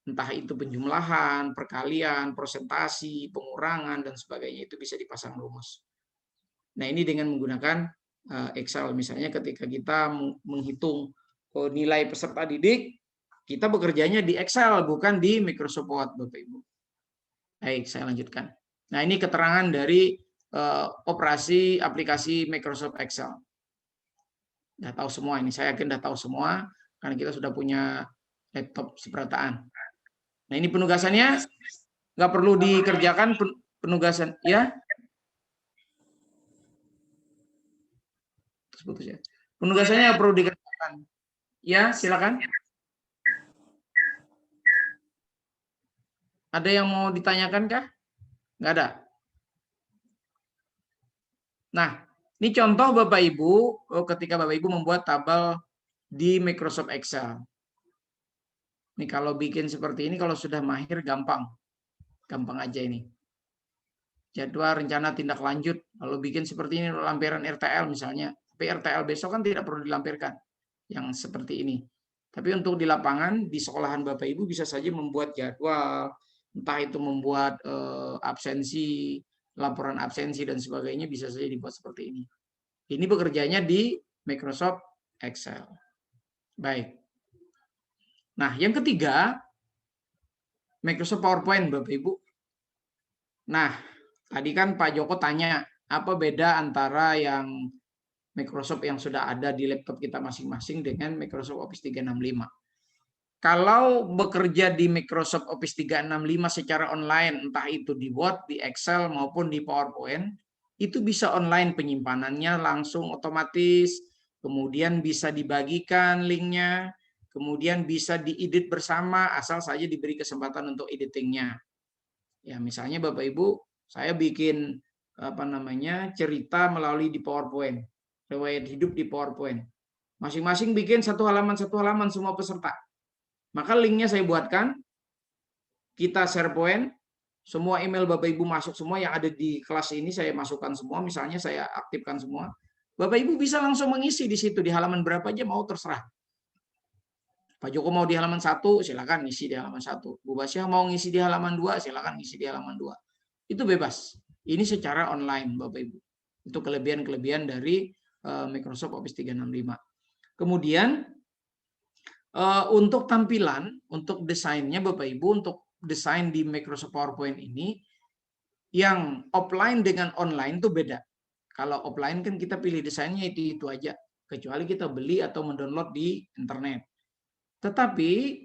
entah itu penjumlahan, perkalian, persentasi, pengurangan dan sebagainya, itu bisa dipasang rumus. Nah, ini dengan menggunakan Excel. Misalnya ketika kita menghitung nilai peserta didik, kita bekerjanya di Excel, bukan di Microsoft Word, Bapak Ibu. Baik, saya lanjutkan. Nah, ini keterangan dari operasi aplikasi Microsoft Excel. Sudah tahu semua ini, saya yakin sudah tahu semua, karena kita sudah punya laptop seperataan. Nah, ini penugasannya, nggak perlu dikerjakan penugasan, ya. Putus ya. Penugasannya perlu dikerjakan. Ya, silakan. Ada yang mau ditanyakan kah? Nggak ada. Nah, ini contoh Bapak Ibu ketika Bapak Ibu membuat tabel di Microsoft Excel. Ini kalau bikin seperti ini, kalau sudah mahir gampang. Gampang aja ini. Jadwal rencana tindak lanjut. Kalau bikin seperti ini lampiran RTL misalnya. Tapi RTL besok kan tidak perlu dilampirkan yang seperti ini. Tapi untuk di lapangan, di sekolahan Bapak Ibu bisa saja membuat jadwal, entah itu membuat absensi, laporan absensi dan sebagainya, bisa saja dibuat seperti ini. Ini bekerjanya di Microsoft Excel. Baik. Nah, yang ketiga, Microsoft PowerPoint Bapak Ibu. Nah, tadi kan Pak Joko tanya, apa beda antara yang Microsoft yang sudah ada di laptop kita masing-masing dengan Microsoft Office 365. Kalau bekerja di Microsoft Office 365 secara online, entah itu di Word, di Excel, maupun di PowerPoint, itu bisa online penyimpanannya langsung otomatis, kemudian bisa dibagikan linknya, kemudian bisa diedit bersama, asal saja diberi kesempatan untuk editingnya. Ya, misalnya Bapak Ibu, saya bikin cerita melalui di PowerPoint. Riwayat hidup di PowerPoint. Masing-masing bikin satu halaman semua peserta. Maka linknya saya buatkan, kita share point, semua email Bapak Ibu masuk semua yang ada di kelas ini saya masukkan semua, misalnya saya aktifkan semua. Bapak Ibu bisa langsung mengisi di situ, di halaman berapa aja mau terserah. Pak Joko mau di halaman 1, silakan ngisi di halaman 1. Bu Basya mau ngisi di halaman 2, silakan ngisi di halaman 2. Itu bebas. Ini secara online Bapak Ibu. Itu kelebihan-kelebihan dari Microsoft Office 365. Kemudian Untuk tampilan, untuk desainnya Bapak Ibu, untuk desain di Microsoft PowerPoint ini, yang offline dengan online itu beda. Kalau offline kan kita pilih desainnya itu aja, kecuali kita beli atau mendownload di internet. Tetapi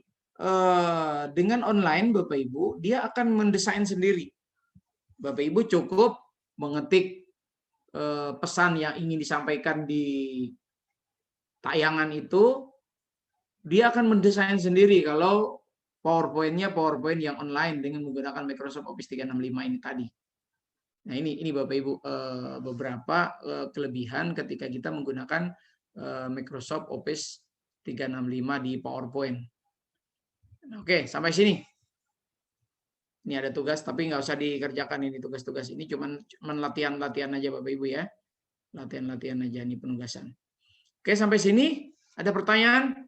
dengan online Bapak Ibu, dia akan mendesain sendiri. Bapak Ibu cukup mengetik pesan yang ingin disampaikan di tayangan itu, dia akan mendesain sendiri kalau PowerPoint-nya PowerPoint yang online dengan menggunakan Microsoft Office 365 ini tadi. Nah, ini Bapak Ibu beberapa kelebihan ketika kita menggunakan Microsoft Office 365 di PowerPoint. Oke, sampai sini. Ini ada tugas, tapi nggak usah dikerjakan ini tugas-tugas ini, cuman latihan-latihan aja Bapak Ibu ya. Latihan-latihan aja ini penugasan. Oke, sampai sini ada pertanyaan?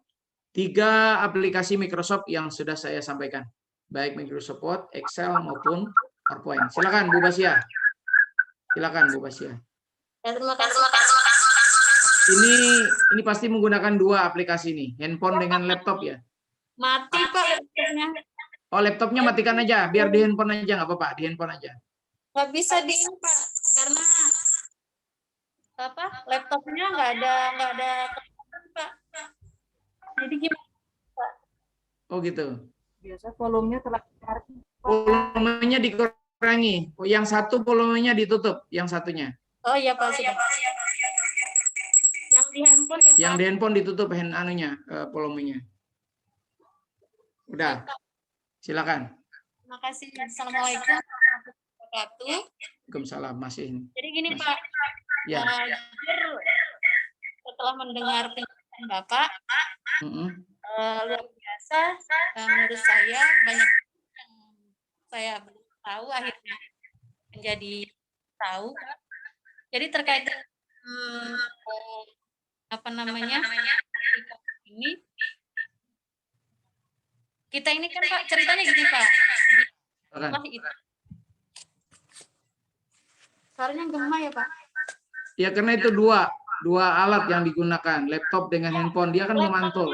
3 aplikasi Microsoft yang sudah saya sampaikan, baik Microsoft Word, Excel maupun PowerPoint. Silakan Bu Basia. Silakan Bu Basia. Ya, terima kasih. Ini pasti menggunakan 2 aplikasi nih, handphone dengan laptop ya. Mati Pak laptopnya. Oh, laptopnya matikan aja, biar di handphone aja nggak apa-apa, di handphone aja. Nggak bisa di ini Pak, karena laptopnya nggak ada Pak. Jadi gimana Pak? Oh gitu. Biasa volumenya terlalu besar. Volumenya dikurangi. Oh, yang satu volumenya ditutup, yang satunya. Oh iya Pak, sudah. Yang di handphone ya Pak? Yang di handphone ditutup volumenya. Udah. Silakan. Terima kasih. Assalamualaikum warahmatullahi wabarakatuh. Waalaikumsalam, masih. Jadi gini Pak, Ya. setelah mendengar penjelasan Bapak, luar biasa, menurut saya banyak yang saya belum tahu, akhirnya menjadi tahu. Jadi terkait ini, kita ini kan Pak, ceritanya gini Pak, itu suaranya gema ya Pak? Ya karena itu dua alat yang digunakan, laptop dengan handphone, dia kan memantul.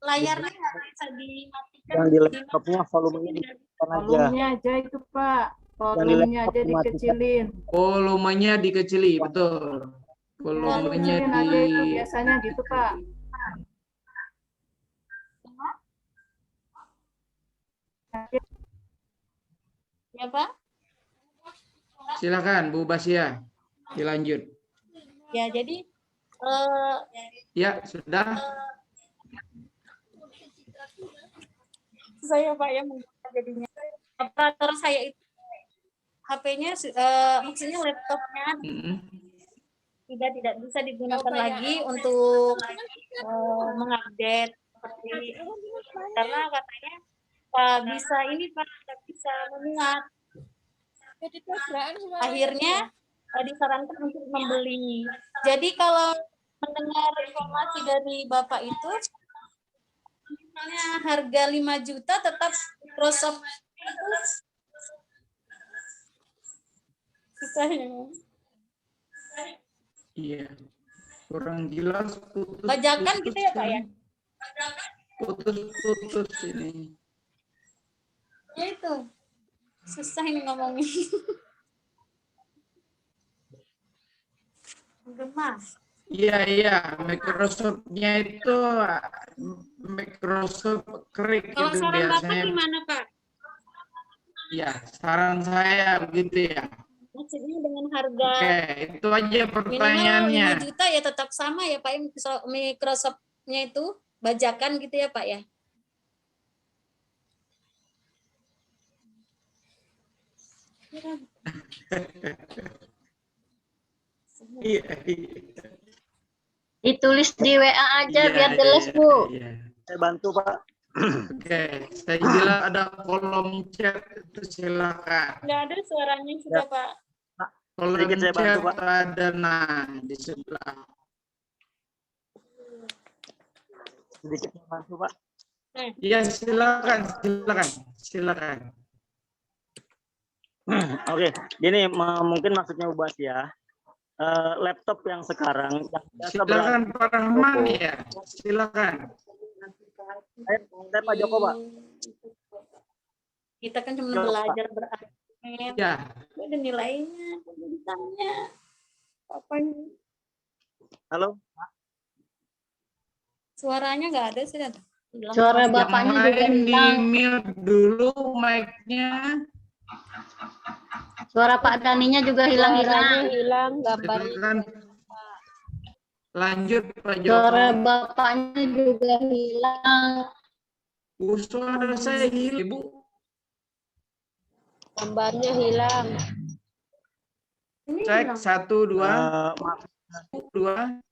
Layarnya nggak bisa dimatikan. Yang di laptopnya volumenya dikecilkan aja. Volumenya aja itu Pak. Volumenya aja dikecilin. Volumenya dikecili, betul. Volumenya Dikecilin aja itu biasanya gitu Pak. Ya Pak? Silakan Bu Basia, dilanjut. Ya jadi Ya sudah. saya Pak ya jadinya operator saya itu HP-nya maksudnya laptopnya tidak bisa digunakan lagi untuk mengupdate seperti karena katanya bisa ini Pak bisa memuat. Akhirnya disarankan untuk membeli. Jadi kalau mendengar informasi dari Bapak itu, misalnya harga 5 juta tetap Microsoft itu susahnya. Iya. Kurang jelas. Bajakan gitu ya Pak ya? Putus ini. Ya itu. Susah ini ngomongin. Gemas. Iya, Microsoft-nya itu Microsoft Create Kalau itu saran Bapak biasanya. gimana Pak? Ya, saran saya begitu ya. Maksudnya dengan harga Oke, itu aja pertanyaannya. minimal 5 juta ya tetap sama ya Pak, Microsoft-nya itu bajakan gitu ya Pak ya? Iya. Ditulis di WA aja Iya, biar jelas iya, Bu. iya. Saya bantu Pak. Oke, saya bilang ada kolom chat itu silakan. Nggak ada suaranya sudah Pak. Kolom Sedikit saya chat bantu, Pak. ada di sebelah. Sedikit saya bantu Pak. Iya, silakan. Oke, gini mungkin maksudnya ubah ya. Laptop yang sekarang yang biasa Silakan Pak Rahman ya. Silakan. Saya Pak Joko, Pak. Kita kan cuma Joko, Pak. belajar beradmin. Ya, Ada nilainya, ada ditanya. Apa ini? Halo. Suaranya nggak ada sih. Dan. Hilang. Suara yang bapaknya juga lain di hilang. mute dulu mic-nya. Suara Pak Daninya juga hilang-hilang. hilang, gambarnya Silakan lanjut Pak Suara Joko. bapaknya juga hilang. Suara saya hilang, Ibu. gambarnya hilang. Ini Cek hilang. 1, 2, Maaf, 2.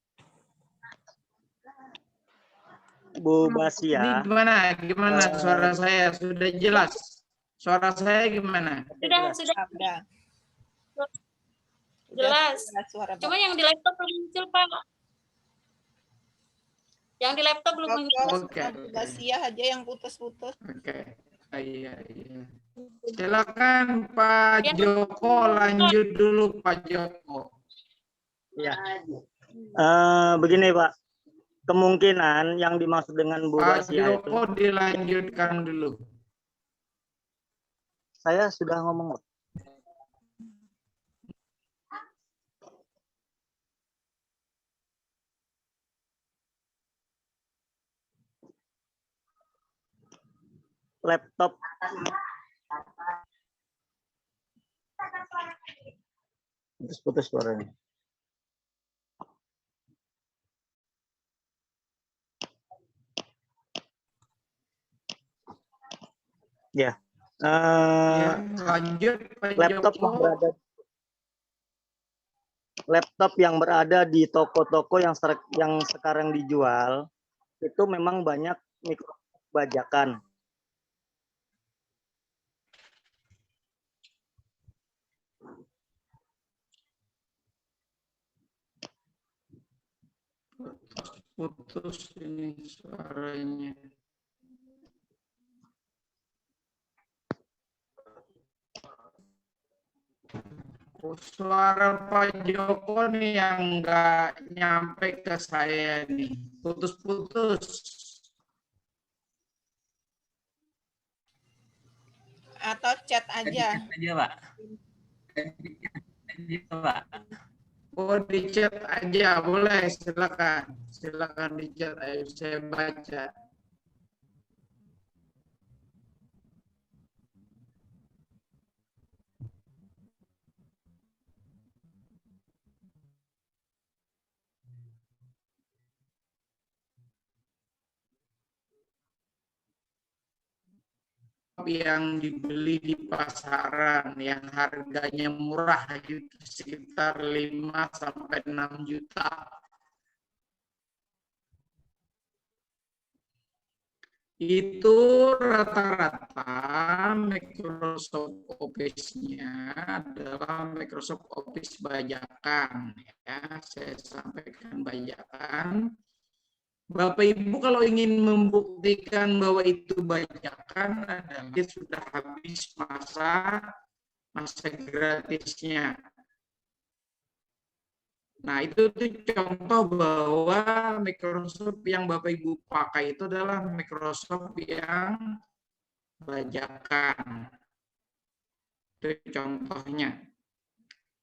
Bu Ini Basia. gimana suara saya? Sudah jelas? Suara saya gimana? Sudah. Jelas. Cuma yang di laptop belum muncul, Pak. Yang di laptop belum muncul. Oke. Basia aja yang putus-putus. Oke. Iya. Silakan Pak Joko, lanjut dulu Pak Joko. Ya. Begini Pak, kemungkinan yang dimaksud dengan Bu Pak Basia itu, Joko dilanjutkan dulu. saya sudah ngomong. Laptop. Putus suaranya. Ya. Ya, lanjut Pak Joko. Laptop yang berada di toko-toko yang sekarang dijual itu memang banyak bajakan. Putus ini suaranya. Suara Pak Joko nih yang nggak nyampe ke saya nih. Putus-putus. Atau chat aja. Oh, di chat aja boleh, silakan di chat ayo saya baca. Yang dibeli di pasaran yang harganya murah gitu, sekitar 5 sampai 6 juta. Itu rata-rata Microsoft Office-nya adalah Microsoft Office bajakan ya, saya sampaikan bajakan. Bapak Ibu kalau ingin membuktikan bahwa itu bajakan adalah sudah habis masa gratisnya. Nah, itu contoh bahwa Microsoft yang Bapak Ibu pakai itu adalah Microsoft yang bajakan. Itu contohnya.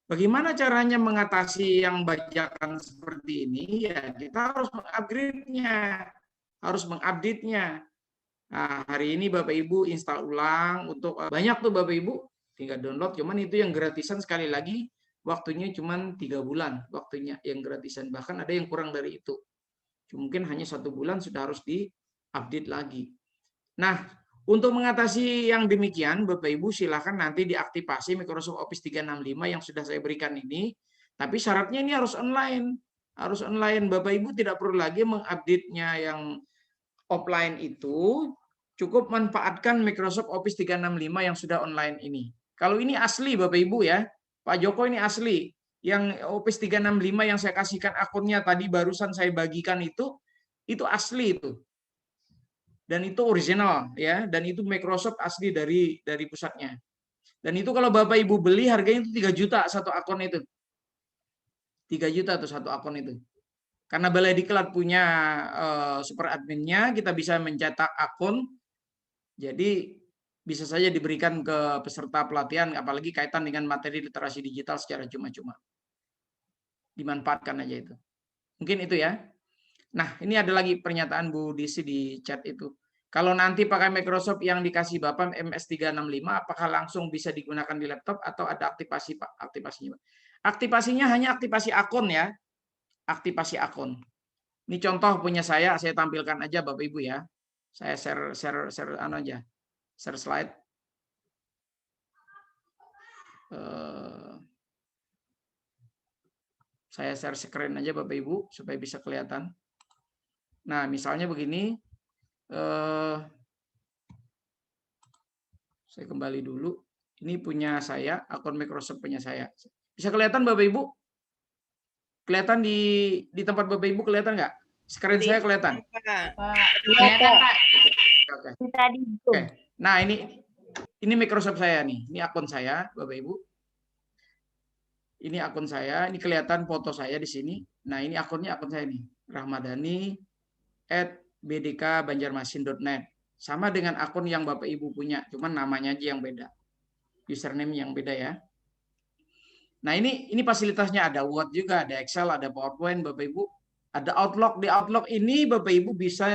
Bagaimana caranya mengatasi yang bajakan seperti ini? Ya, kita harus mengupgrade-nya, harus mengupdate-nya. Nah, hari ini Bapak Ibu install ulang untuk banyak tuh Bapak Ibu, tinggal download. Cuman itu yang gratisan sekali lagi, waktunya cuma 3 bulan, waktunya yang gratisan. Bahkan ada yang kurang dari itu. Mungkin hanya 1 bulan sudah harus di-update lagi. Nah, untuk mengatasi yang demikian, Bapak Ibu silakan nanti diaktifasi Microsoft Office 365 yang sudah saya berikan ini. Tapi syaratnya ini harus online. Harus online. Bapak Ibu tidak perlu lagi mengupdate-nya yang offline itu. Cukup manfaatkan Microsoft Office 365 yang sudah online ini. Kalau ini asli Bapak Ibu ya. Pak Joko ini asli. Yang Office 365 yang saya kasihkan akunnya tadi barusan saya bagikan itu asli itu. Dan itu original ya, dan itu Microsoft asli dari pusatnya. Dan itu kalau Bapak Ibu beli harganya itu 3 juta satu akun itu. 3 juta tuh satu akun itu. Karena Balai Diklat punya super adminnya, kita bisa mencetak akun. Jadi bisa saja diberikan ke peserta pelatihan, apalagi kaitan dengan materi literasi digital secara cuma-cuma. Dimanfaatkan aja itu. Mungkin itu ya. Nah, ini ada lagi pernyataan Bu Disi di chat itu. Kalau nanti pakai Microsoft yang dikasih Bapak MS365, apakah langsung bisa digunakan di laptop atau ada aktivasi Pak? Aktivasinya. Aktivasinya hanya aktivasi akun ya. Aktivasi akun. Ini contoh punya saya tampilkan aja Bapak Ibu ya. Saya share aja. Share slide. Saya share screen aja Bapak Ibu supaya bisa kelihatan. Nah, misalnya begini. Saya kembali dulu. Ini punya saya, akun Microsoft punya saya. Bisa kelihatan Bapak Ibu? Kelihatan di tempat Bapak Ibu kelihatan nggak? Screen saya kelihatan? Kelihatan, Pak. Oke. Nah, ini Microsoft saya nih. Ini akun saya, Bapak Ibu. Ini akun saya, ini kelihatan foto saya di sini. Nah, ini akun saya nih. rahmadani@bdkbanjarmasin.net. Sama dengan akun yang Bapak Ibu punya, cuman namanya aja yang beda. Username yang beda ya. Nah, ini fasilitasnya ada Word juga, ada Excel, ada PowerPoint Bapak Ibu. Ada Outlook. Di Outlook ini Bapak Ibu bisa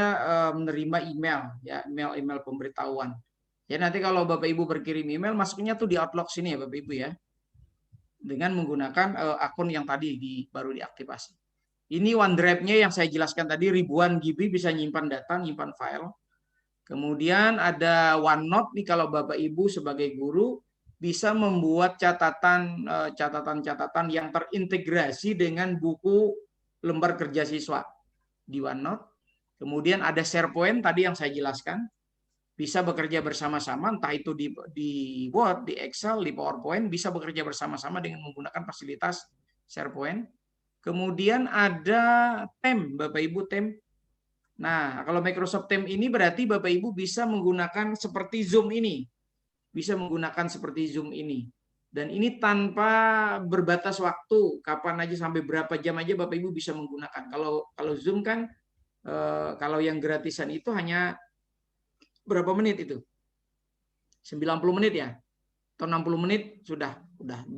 menerima email ya, email pemberitahuan. Ya, nanti kalau Bapak Ibu berkirim email masuknya tuh di Outlook sini ya Bapak Ibu ya. Dengan menggunakan akun yang tadi baru diaktifasi. Ini OneDrive-nya yang saya jelaskan tadi, ribuan GB bisa nyimpan data, nyimpan file. Kemudian ada OneNote nih, kalau Bapak Ibu sebagai guru bisa membuat catatan-catatan yang terintegrasi dengan buku lembar kerja siswa di OneNote. Kemudian ada SharePoint tadi yang saya jelaskan. Bisa bekerja bersama-sama, entah itu di Word, di Excel, di PowerPoint, bisa bekerja bersama-sama dengan menggunakan fasilitas SharePoint. Kemudian ada Team, Bapak Ibu, Team. Nah, kalau Microsoft Team ini berarti Bapak Ibu bisa menggunakan seperti Zoom ini. Bisa menggunakan seperti Zoom ini. Dan ini tanpa berbatas waktu, kapan aja sampai berapa jam aja Bapak Ibu bisa menggunakan. Kalau Zoom kan, kalau yang gratisan itu hanya berapa menit itu? 90 menit ya? Atau 60 menit sudah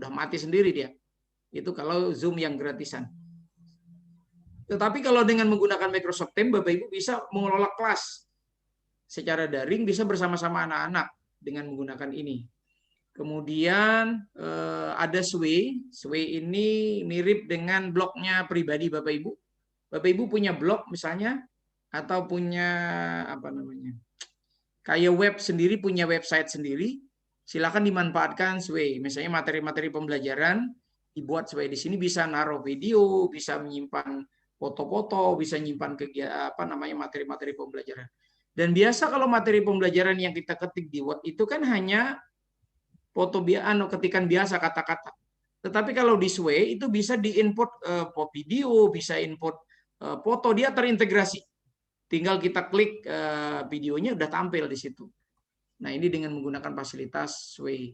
mati sendiri dia. Itu kalau Zoom yang gratisan. Tetapi kalau dengan menggunakan Microsoft Teams, Bapak Ibu bisa mengelola kelas secara daring, bisa bersama-sama anak-anak dengan menggunakan ini. Kemudian ada Sway. Sway ini mirip dengan blognya pribadi Bapak Ibu. Bapak Ibu punya blog misalnya, atau punya apa namanya, kayak web sendiri, punya website sendiri, silakan dimanfaatkan Sway. Misalnya materi-materi pembelajaran dibuat Sway. Di sini bisa naruh video, bisa menyimpan foto-foto, bisa menyimpan materi-materi pembelajaran. Dan biasa kalau materi pembelajaran yang kita ketik di Word itu kan hanya foto ketikan biasa kata-kata. Tetapi kalau di Sway itu bisa diinput video, bisa input foto, dia terintegrasi. Tinggal kita klik videonya udah tampil di situ. Nah, ini dengan menggunakan fasilitas Sway.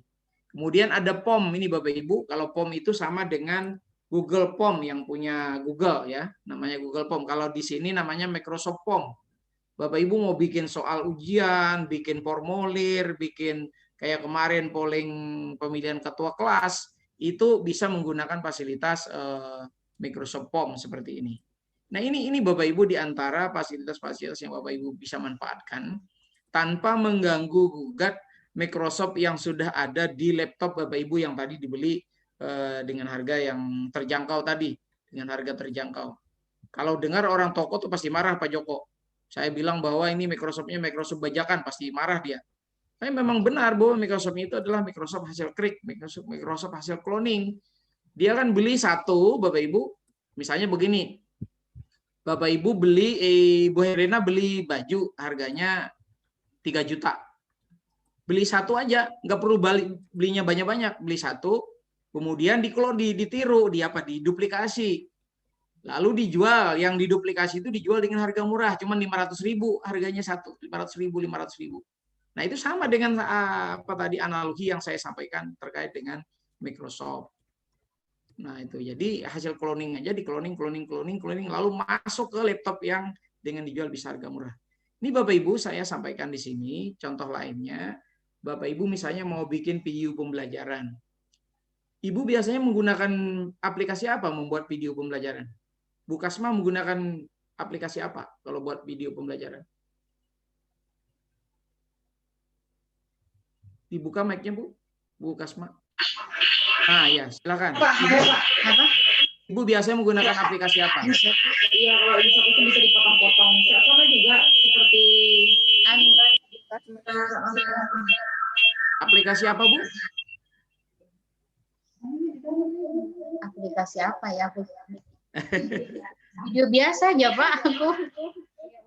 Kemudian ada POM ini Bapak Ibu. Kalau POM itu sama dengan Google POM yang punya Google ya, namanya Google POM. Kalau di sini namanya Microsoft POM. Bapak Ibu mau bikin soal ujian, bikin formulir, bikin kayak kemarin polling pemilihan ketua kelas, itu bisa menggunakan fasilitas Microsoft POM seperti ini. Nah, ini Bapak Ibu di antara fasilitas-fasilitas yang Bapak Ibu bisa manfaatkan tanpa mengganggu gugat Microsoft yang sudah ada di laptop Bapak Ibu yang tadi dibeli dengan harga yang terjangkau tadi, dengan harga terjangkau. Kalau dengar orang toko tuh pasti marah Pak Joko. Saya bilang bahwa ini Microsoft-nya Microsoft bajakan, pasti marah dia. Tapi memang benar bahwa Microsoft itu adalah Microsoft hasil klik, Microsoft hasil cloning. Dia kan beli satu, Bapak Ibu, misalnya begini. Bapak Ibu beli, Bu Herena beli baju harganya 3 juta. Beli satu aja, nggak perlu belinya banyak-banyak. Beli satu, kemudian ditiru, diduplikasi. Lalu dijual, yang diduplikasi itu dijual dengan harga murah, cuma 500.000 harganya satu, 500.000. Nah, itu sama dengan analogi yang saya sampaikan terkait dengan Microsoft. Nah, itu jadi hasil cloning aja, di cloning, lalu masuk ke laptop yang dengan dijual bisa harga murah. Ini Bapak Ibu saya sampaikan di sini contoh lainnya. Bapak Ibu misalnya mau bikin video pembelajaran. Ibu biasanya menggunakan aplikasi apa membuat video pembelajaran? Bu Kasma menggunakan aplikasi apa kalau buat video pembelajaran? Dibuka mic-nya, Bu. Bu Kasma. Nah, ya, silakan. Ibu biasanya menggunakan aplikasi apa? Iya, kalau itu bisa dipotong-potong. Sama juga seperti Aplikasi apa, Bu? Aplikasi apa ya aku? Video biasa aja Pak aku.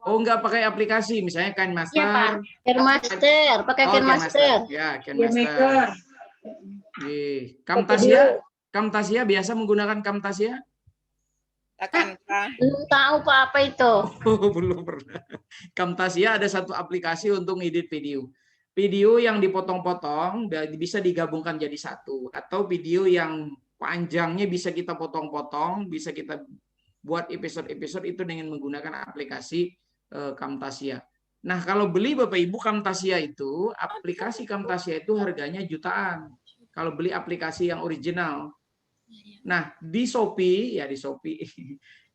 Oh, enggak pakai aplikasi, misalnya Iya Pak. KineMaster. KineMaster, pakai Oh, KineMaster. Ya, KineMaster. Camtasia biasa menggunakan Camtasia? Belum tahu Pak apa itu. Oh, belum pernah. Camtasia ada satu aplikasi untuk ngedit video. Video yang dipotong-potong bisa digabungkan jadi satu, atau video yang panjangnya bisa kita potong-potong, bisa kita buat episode-episode itu dengan menggunakan aplikasi Camtasia. Nah, kalau beli Bapak Ibu Camtasia itu, aplikasi Camtasia itu harganya jutaan. Kalau beli aplikasi yang original. Nah, di Shopee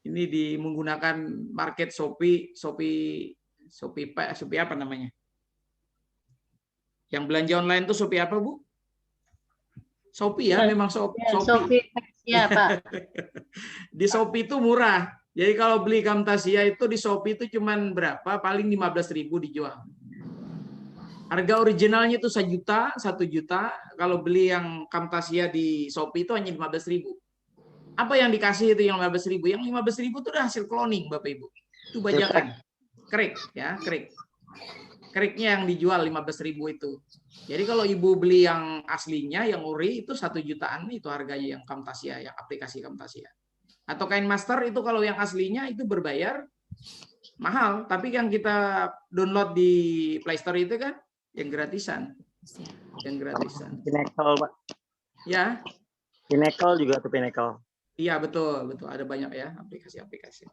ini menggunakan market Shopee apa namanya? Yang belanja online itu Shopee apa, Bu? Shopee ya, memang Shopee. Ya, Pak. Di Shopee itu murah. Jadi kalau beli Camtasia itu di Shopee itu cuman berapa? Paling 15.000 dijual. Harga originalnya itu 1 juta. Kalau beli yang Camtasia di Shopee itu hanya 15.000. Apa yang dikasih itu yang 15.000? Yang 15.000 itu udah hasil cloning, Bapak Ibu. Itu bajakan. Krik ya, krik. Kriknya yang dijual 15.000 itu. Jadi kalau Ibu beli yang aslinya, yang ori itu 1 jutaan itu harganya yang Camtasia, yang aplikasi Camtasia. Atau KineMaster itu kalau yang aslinya itu berbayar mahal, tapi yang kita download di Play Store itu kan yang gratisan. Yang gratisan. Pinnacle, Pak. Ya. Pinnacle juga tuh Pinnacle. Iya, betul. Ada banyak ya aplikasi-aplikasi.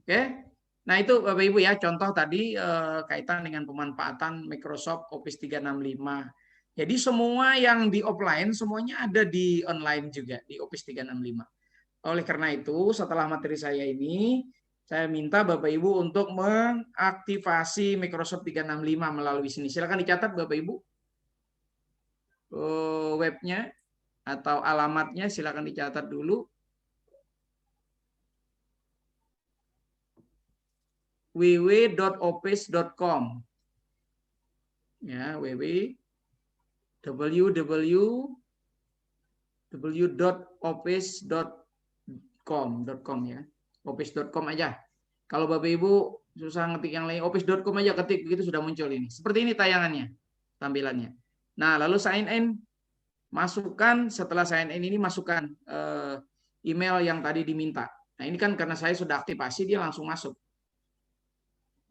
Oke. Nah, itu Bapak Ibu ya, contoh tadi kaitan dengan pemanfaatan Microsoft Office 365. Jadi semua yang di offline semuanya ada di online juga di Office 365. Oleh karena itu, setelah materi saya ini, saya minta Bapak Ibu untuk mengaktifasi Microsoft 365 melalui sini. Silakan dicatat Bapak Ibu. Webnya atau alamatnya silakan dicatat dulu. www.office.com. Ya, www.office.com ya. Office.com aja. Kalau Bapak Ibu susah ngetik yang lain, office.com aja ketik begitu sudah muncul ini. Seperti ini tayangannya, tampilannya. Nah, lalu sign in, masukkan setelah sign in ini masukkan email yang tadi diminta. Nah, ini kan karena saya sudah aktifasi dia langsung masuk.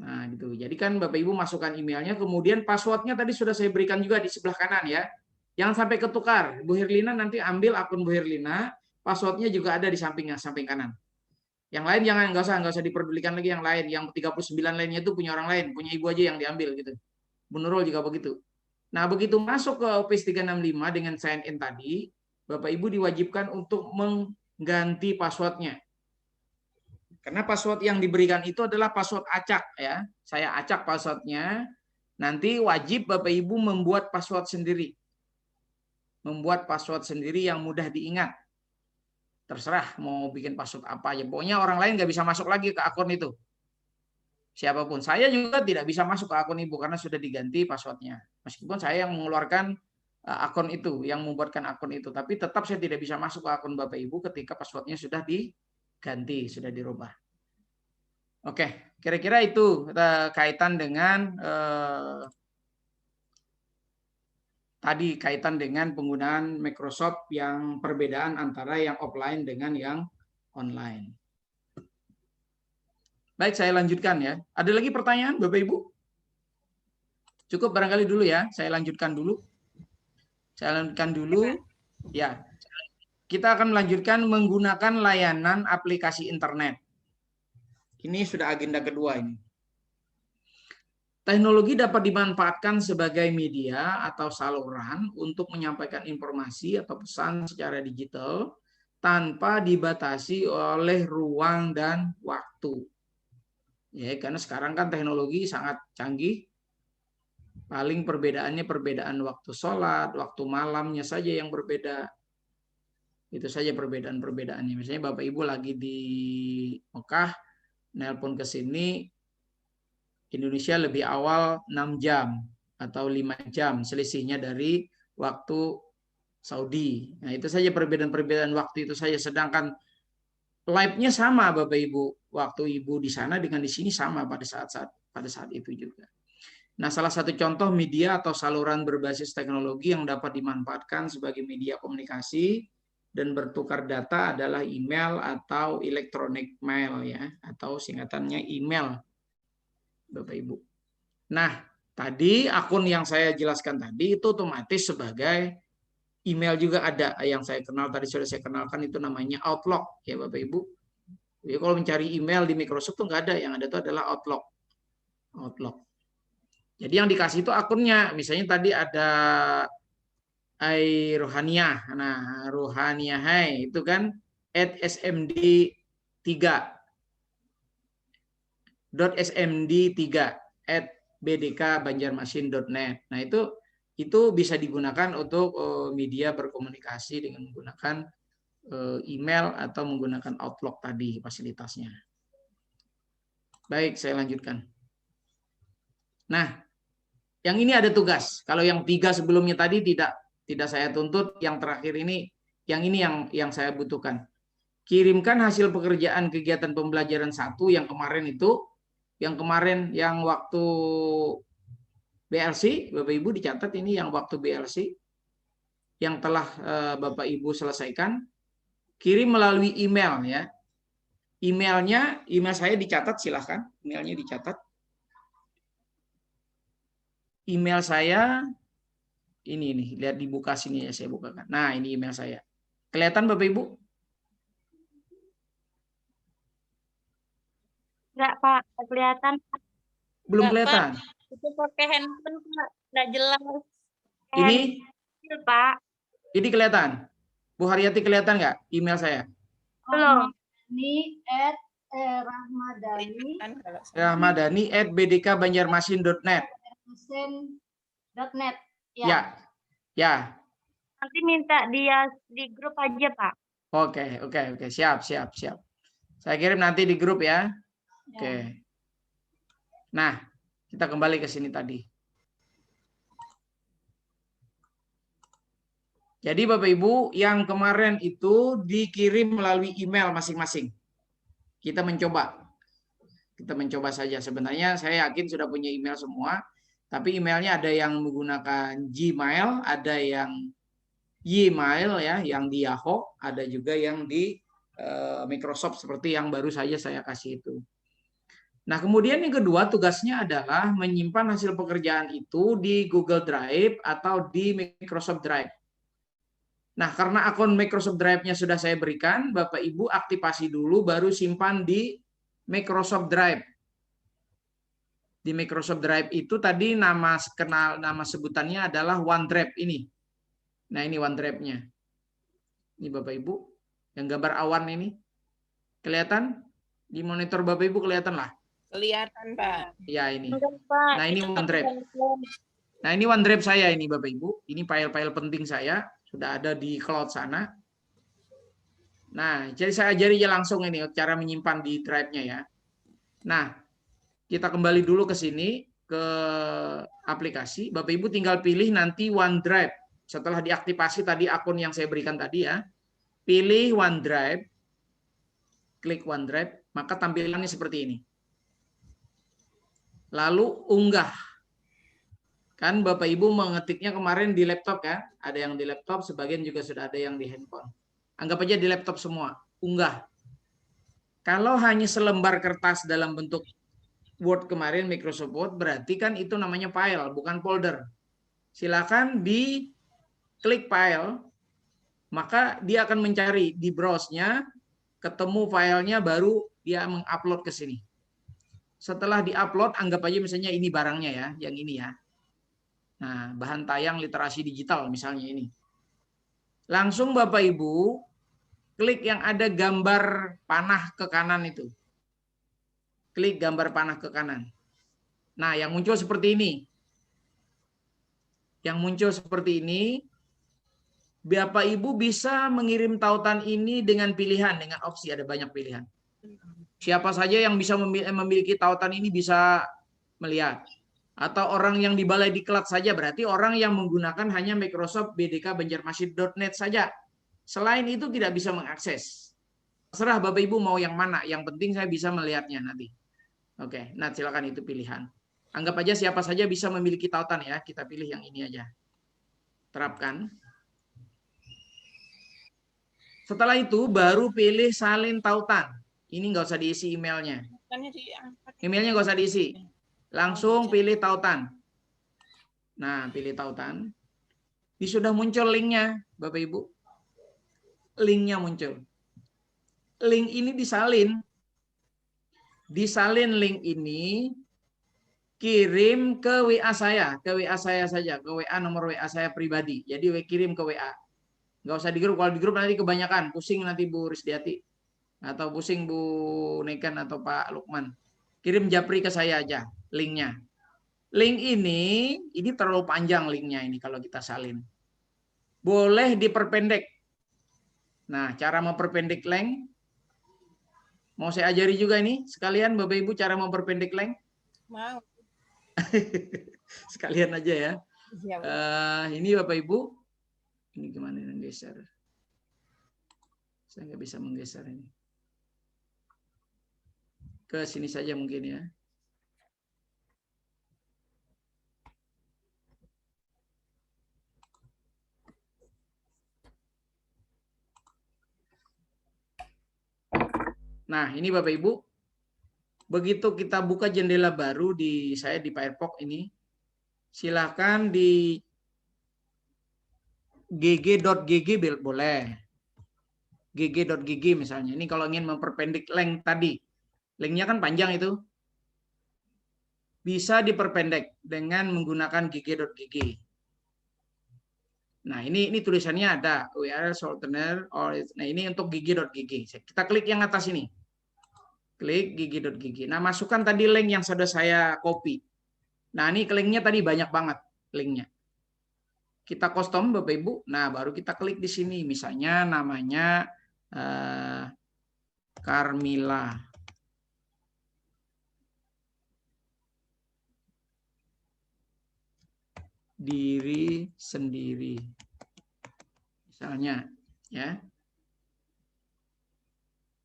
Nah, gitu. Jadi kan Bapak Ibu masukkan emailnya, kemudian passwordnya tadi sudah saya berikan juga di sebelah kanan ya. Jangan sampai ketukar. Bu Herlina nanti ambil akun Bu Herlina, passwordnya juga ada di samping kanan. Yang lain jangan, nggak usah diperdulikan lagi yang lain. Yang 39 lainnya itu punya orang lain, punya Ibu aja yang diambil gitu. Bu Nurul juga begitu. Nah, begitu masuk ke Office 365 dengan sign in tadi, Bapak Ibu diwajibkan untuk mengganti passwordnya. Karena password yang diberikan itu adalah password acak ya. Saya acak passwordnya. Nanti wajib Bapak Ibu membuat password sendiri. Membuat password sendiri yang mudah diingat. Terserah mau bikin password apa aja. Pokoknya orang lain nggak bisa masuk lagi ke akun itu. Siapapun. Saya juga tidak bisa masuk ke akun Ibu karena sudah diganti passwordnya. Meskipun saya yang mengeluarkan akun itu, yang membuatkan akun itu. Tapi tetap saya tidak bisa masuk ke akun Bapak Ibu ketika passwordnya sudah diganti, sudah dirubah. Oke, kira-kira itu kaitan dengan tadi kaitan dengan penggunaan Microsoft yang perbedaan antara yang offline dengan yang online. Baik, saya lanjutkan ya. Ada lagi pertanyaan Bapak Ibu? Cukup barangkali dulu ya, saya lanjutkan dulu. Ya. kita akan melanjutkan menggunakan layanan aplikasi internet. Ini sudah agenda kedua ini. Teknologi dapat dimanfaatkan sebagai media atau saluran untuk menyampaikan informasi atau pesan secara digital tanpa dibatasi oleh ruang dan waktu. Ya, karena sekarang kan teknologi sangat canggih. Paling perbedaannya perbedaan waktu sholat, waktu malamnya saja yang berbeda. Itu saja perbedaan-perbedaannya. Misalnya Bapak Ibu lagi di Mekah, nelpon ke sini, Indonesia lebih awal 6 jam atau 5 jam selisihnya dari waktu Saudi. Nah, itu saja perbedaan-perbedaan waktu itu saja. Sedangkan live-nya sama Bapak Ibu. Waktu Ibu di sana dengan di sini sama pada saat itu juga. Nah, salah satu contoh media atau saluran berbasis teknologi yang dapat dimanfaatkan sebagai media komunikasi dan bertukar data adalah email atau electronic mail ya, atau singkatannya email. Bapak Ibu. Nah, tadi akun yang saya jelaskan tadi itu otomatis sebagai email juga ada yang saya kenal tadi sudah saya kenalkan, itu namanya Outlook ya Bapak Ibu. Jadi kalau mencari email di Microsoft tuh nggak ada, yang ada itu adalah Outlook. Outlook. Jadi yang dikasih itu akunnya, misalnya tadi ada Rohaniah. Nah, Rohaniah itu kan @smd3 .smd3@bdkbanjarmasin.net. Nah, itu bisa digunakan untuk media berkomunikasi dengan menggunakan email atau menggunakan Outlook tadi fasilitasnya. Baik, saya lanjutkan. Nah, yang ini ada tugas. Kalau yang 3 sebelumnya tadi tidak saya tuntut, yang terakhir ini yang saya butuhkan. Kirimkan hasil pekerjaan kegiatan pembelajaran 1 yang kemarin itu, yang waktu BLC, Bapak Ibu dicatat ini yang waktu BLC yang telah Bapak Ibu selesaikan, kirim melalui email ya. Email saya dicatat, silahkan emailnya dicatat. Email saya ini lihat dibuka sini ya, saya bukakan. Nah, ini email saya. Kelihatan Bapak Ibu? Enggak, Pak. Kelihatan. Belum Enggak, kelihatan. Pak. Itu pakai handphone, Pak. Enggak jelas. Ini? Handphone, Pak. Ini kelihatan? Bu Haryati kelihatan nggak email saya? Belum. Ini Rahmadani Rahmadani@bdkbanjarmasin.net. .net. Ya. Nanti minta dia di grup aja, Pak. Oke. Siap. Saya kirim nanti di grup ya. Oke. Nah, kita kembali ke sini tadi. Jadi Bapak Ibu, yang kemarin itu dikirim melalui email masing-masing. Kita mencoba saja. Sebenarnya saya yakin sudah punya email semua, tapi emailnya ada yang menggunakan Gmail, ada yang Ymail ya, yang di Yahoo, ada juga yang di Microsoft seperti yang baru saja saya kasih itu. Nah, kemudian yang kedua tugasnya adalah menyimpan hasil pekerjaan itu di Google Drive atau di Microsoft Drive. Nah, karena akun Microsoft Drive-nya sudah saya berikan, Bapak Ibu aktifasi dulu baru simpan di Microsoft Drive. Di Microsoft Drive itu tadi nama sebutannya adalah OneDrive ini. Nah, ini OneDrive-nya. Ini Bapak Ibu, yang gambar awan ini. Kelihatan? Di monitor Bapak Ibu kelihatan lah. Kelihatan, Pak. Ya, ini. Enggak, Pak. Nah, ini OneDrive. Nah, ini OneDrive saya ini Bapak Ibu. Ini file-file penting saya. Sudah ada di cloud sana. Nah, jadi saya ajari aja langsung ini cara menyimpan di drive-nya ya. Nah, kita kembali dulu ke sini, ke aplikasi. Bapak Ibu tinggal pilih nanti OneDrive. Setelah diaktifasi tadi akun yang saya berikan tadi ya. Pilih OneDrive. Klik OneDrive, maka tampilannya seperti ini. Lalu unggah. Kan Bapak Ibu mengetiknya kemarin di laptop ya. Ada yang di laptop, sebagian juga sudah ada yang di handphone. Anggap aja di laptop semua. Unggah. Kalau hanya selembar kertas dalam bentuk Word kemarin, Microsoft Word, berarti kan itu namanya file, bukan folder. Silakan di klik file, maka dia akan mencari di browse-nya, ketemu filenya, baru dia mengupload ke sini. Setelah diupload, anggap aja misalnya ini barangnya ya, yang ini ya. Nah, bahan tayang literasi digital misalnya ini. Langsung Bapak Ibu klik yang ada gambar panah ke kanan itu. Klik gambar panah ke kanan. Nah, yang muncul seperti ini. Yang muncul seperti ini, Bapak Ibu bisa mengirim tautan ini dengan pilihan, dengan opsi, ada banyak pilihan. Siapa saja yang bisa memiliki tautan ini bisa melihat. Atau orang yang di balai diklat saja, berarti orang yang menggunakan hanya Microsoft bdk-banjarmasin.net saja. Selain itu tidak bisa mengakses. Terserah Bapak Ibu mau yang mana, yang penting saya bisa melihatnya nanti. Oke, nah silakan itu pilihan. Anggap aja siapa saja bisa memiliki tautan ya, kita pilih yang ini aja. Terapkan. Setelah itu baru pilih salin tautan. Ini nggak usah diisi emailnya. Emailnya nggak usah diisi. Langsung pilih tautan. Nah, pilih tautan. Ini sudah muncul linknya, Bapak Ibu. Linknya muncul. Link ini disalin. Disalin link ini, kirim ke WA saya. Ke WA saya saja. Ke WA nomor WA saya pribadi. Jadi kirim ke WA. Nggak usah di grup. Kalau di grup nanti kebanyakan. Pusing nanti Bu Risdiati. Atau pusing Bu Nekan atau Pak Lukman. Kirim japri ke saya aja linknya. Link ini terlalu panjang linknya ini kalau kita salin. Boleh diperpendek. Nah, cara memperpendek link. Mau saya ajari juga ini. Sekalian Bapak Ibu cara memperpendek link. Mau. Sekalian aja ya. Ini Bapak Ibu. Ini gimana menggeser? Saya nggak bisa menggeser ini. Ke sini saja mungkin ya. Nah, ini Bapak Ibu. Begitu kita buka jendela baru di Firefox ini, silakan di gg.gg boleh. gg.gg misalnya. Ini kalau ingin memperpendek link tadi. Linknya kan panjang itu. Bisa diperpendek dengan menggunakan gg.gg. Nah, ini tulisannya ada URL shortener. Nah, ini untuk gg.gg. Kita klik yang atas ini. Klik gg.gg. Nah, masukkan tadi link yang sudah saya copy. Nah, ini linknya tadi banyak banget linknya. Kita custom Bapak Ibu. Nah, baru kita klik di sini. Misalnya namanya Carmila. Diri sendiri. Misalnya, ya.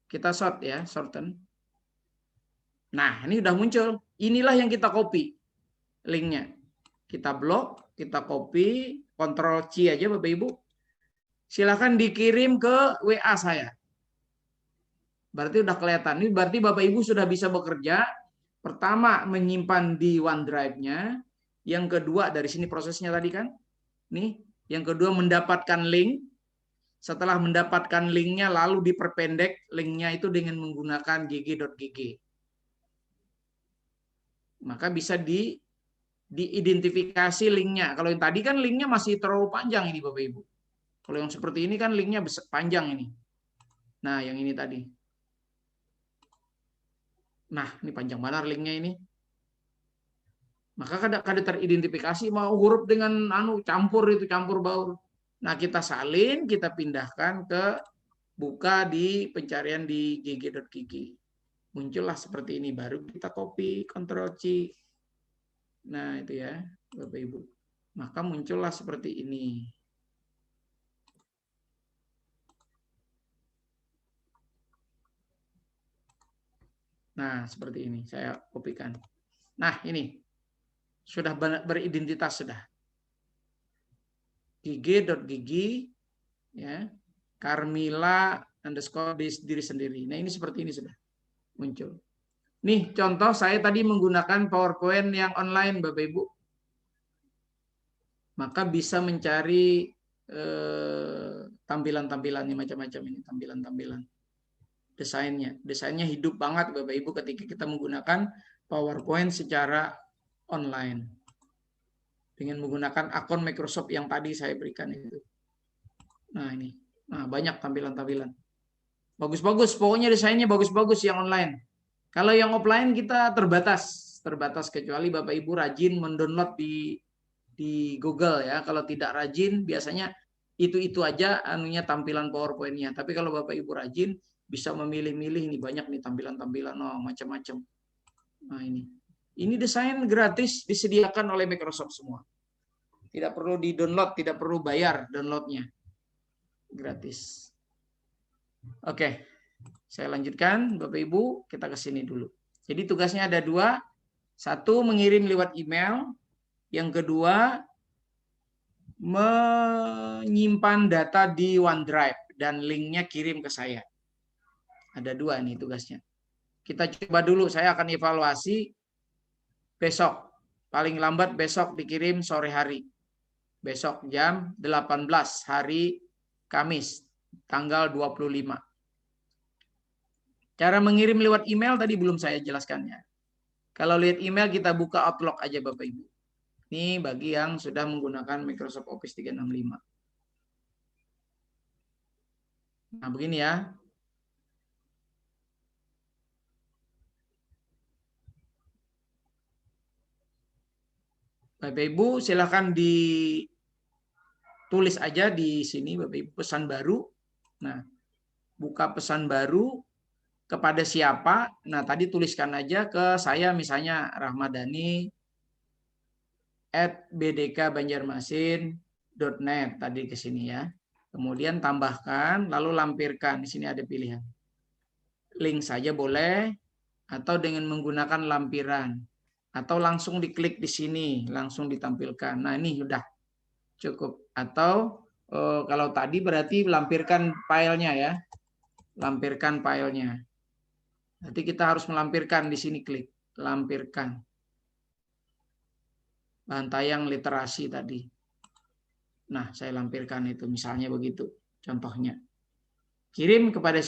Kita sort ya, shorten. Nah, ini udah muncul. Inilah yang kita copy linknya. Kita blok, kita copy, Ctrl+C aja Bapak Ibu. Silakan dikirim ke WA saya. Berarti udah kelihatan. Ini berarti Bapak Ibu sudah bisa bekerja. Pertama, menyimpan di OneDrive-nya. Yang kedua, dari sini prosesnya tadi kan. Nih, yang kedua mendapatkan link. Setelah mendapatkan linknya, lalu diperpendek linknya itu dengan menggunakan gg.gg. Maka bisa diidentifikasi linknya. Kalau yang tadi kan linknya masih terlalu panjang ini Bapak Ibu. Kalau yang seperti ini kan linknya panjang ini. Nah, yang ini tadi. Nah, ini panjang banget linknya ini. Maka kada teridentifikasi mau huruf dengan campur baur. Nah, kita salin, kita pindahkan ke buka di pencarian di gg.gg. Muncullah seperti ini, baru kita copy, Ctrl+C. Nah, itu ya, Bapak Ibu. Maka muncullah seperti ini. Nah, seperti ini, saya kopikan. Nah, ini. Sudah beridentitas sudah. gg.gg ya. Carmila _ diri sendiri. Nah, ini seperti ini sudah muncul. Nih, contoh saya tadi menggunakan PowerPoint yang online, Bapak Ibu. Maka bisa mencari tampilan-tampilannya macam-macam ini, tampilan-tampilan. Desainnya hidup banget Bapak Ibu ketika kita menggunakan PowerPoint secara online. Dengan menggunakan akun Microsoft yang tadi saya berikan itu. Nah, ini. Nah, banyak tampilan-tampilan. Bagus-bagus, pokoknya desainnya bagus-bagus yang online. Kalau yang offline kita terbatas kecuali Bapak Ibu rajin mendownload di Google ya. Kalau tidak rajin biasanya itu aja anunya tampilan PowerPoint-nya. Tapi kalau Bapak Ibu rajin bisa memilih-milih, ini banyak nih tampilan-tampilan macam-macam. Nah, ini desain gratis disediakan oleh Microsoft semua. Tidak perlu di-download, tidak perlu bayar downloadnya. Gratis. Oke, saya lanjutkan Bapak Ibu, kita ke sini dulu. Jadi tugasnya ada 2. 1 mengirim lewat email, yang kedua menyimpan data di OneDrive dan linknya kirim ke saya. Ada 2 nih tugasnya. Kita coba dulu, saya akan evaluasi besok. Paling lambat besok dikirim sore hari. Besok jam 18 hari Kamis, tanggal 25. Cara mengirim lewat email tadi belum saya jelaskannya. Kalau lihat email kita buka Outlook aja Bapak Ibu. Ini bagi yang sudah menggunakan Microsoft Office 365. Nah, begini ya. Bapak Ibu silakan ditulis aja di sini Bapak Ibu pesan baru. Nah, buka pesan baru kepada siapa? Nah, tadi tuliskan aja ke saya misalnya rahmadani@bdkbanjarmasin.net tadi ke sini ya. Kemudian tambahkan lalu lampirkan. Di sini ada pilihan. Link saja boleh atau dengan menggunakan lampiran. Atau langsung diklik di sini, langsung ditampilkan. Nah, ini sudah cukup. Atau kalau tadi berarti lampirkan filenya ya. Lampirkan filenya. Nanti kita harus melampirkan di sini, klik. Lampirkan. Bantayang literasi tadi. Nah, saya lampirkan itu. Misalnya begitu. Contohnya. Kirim kepada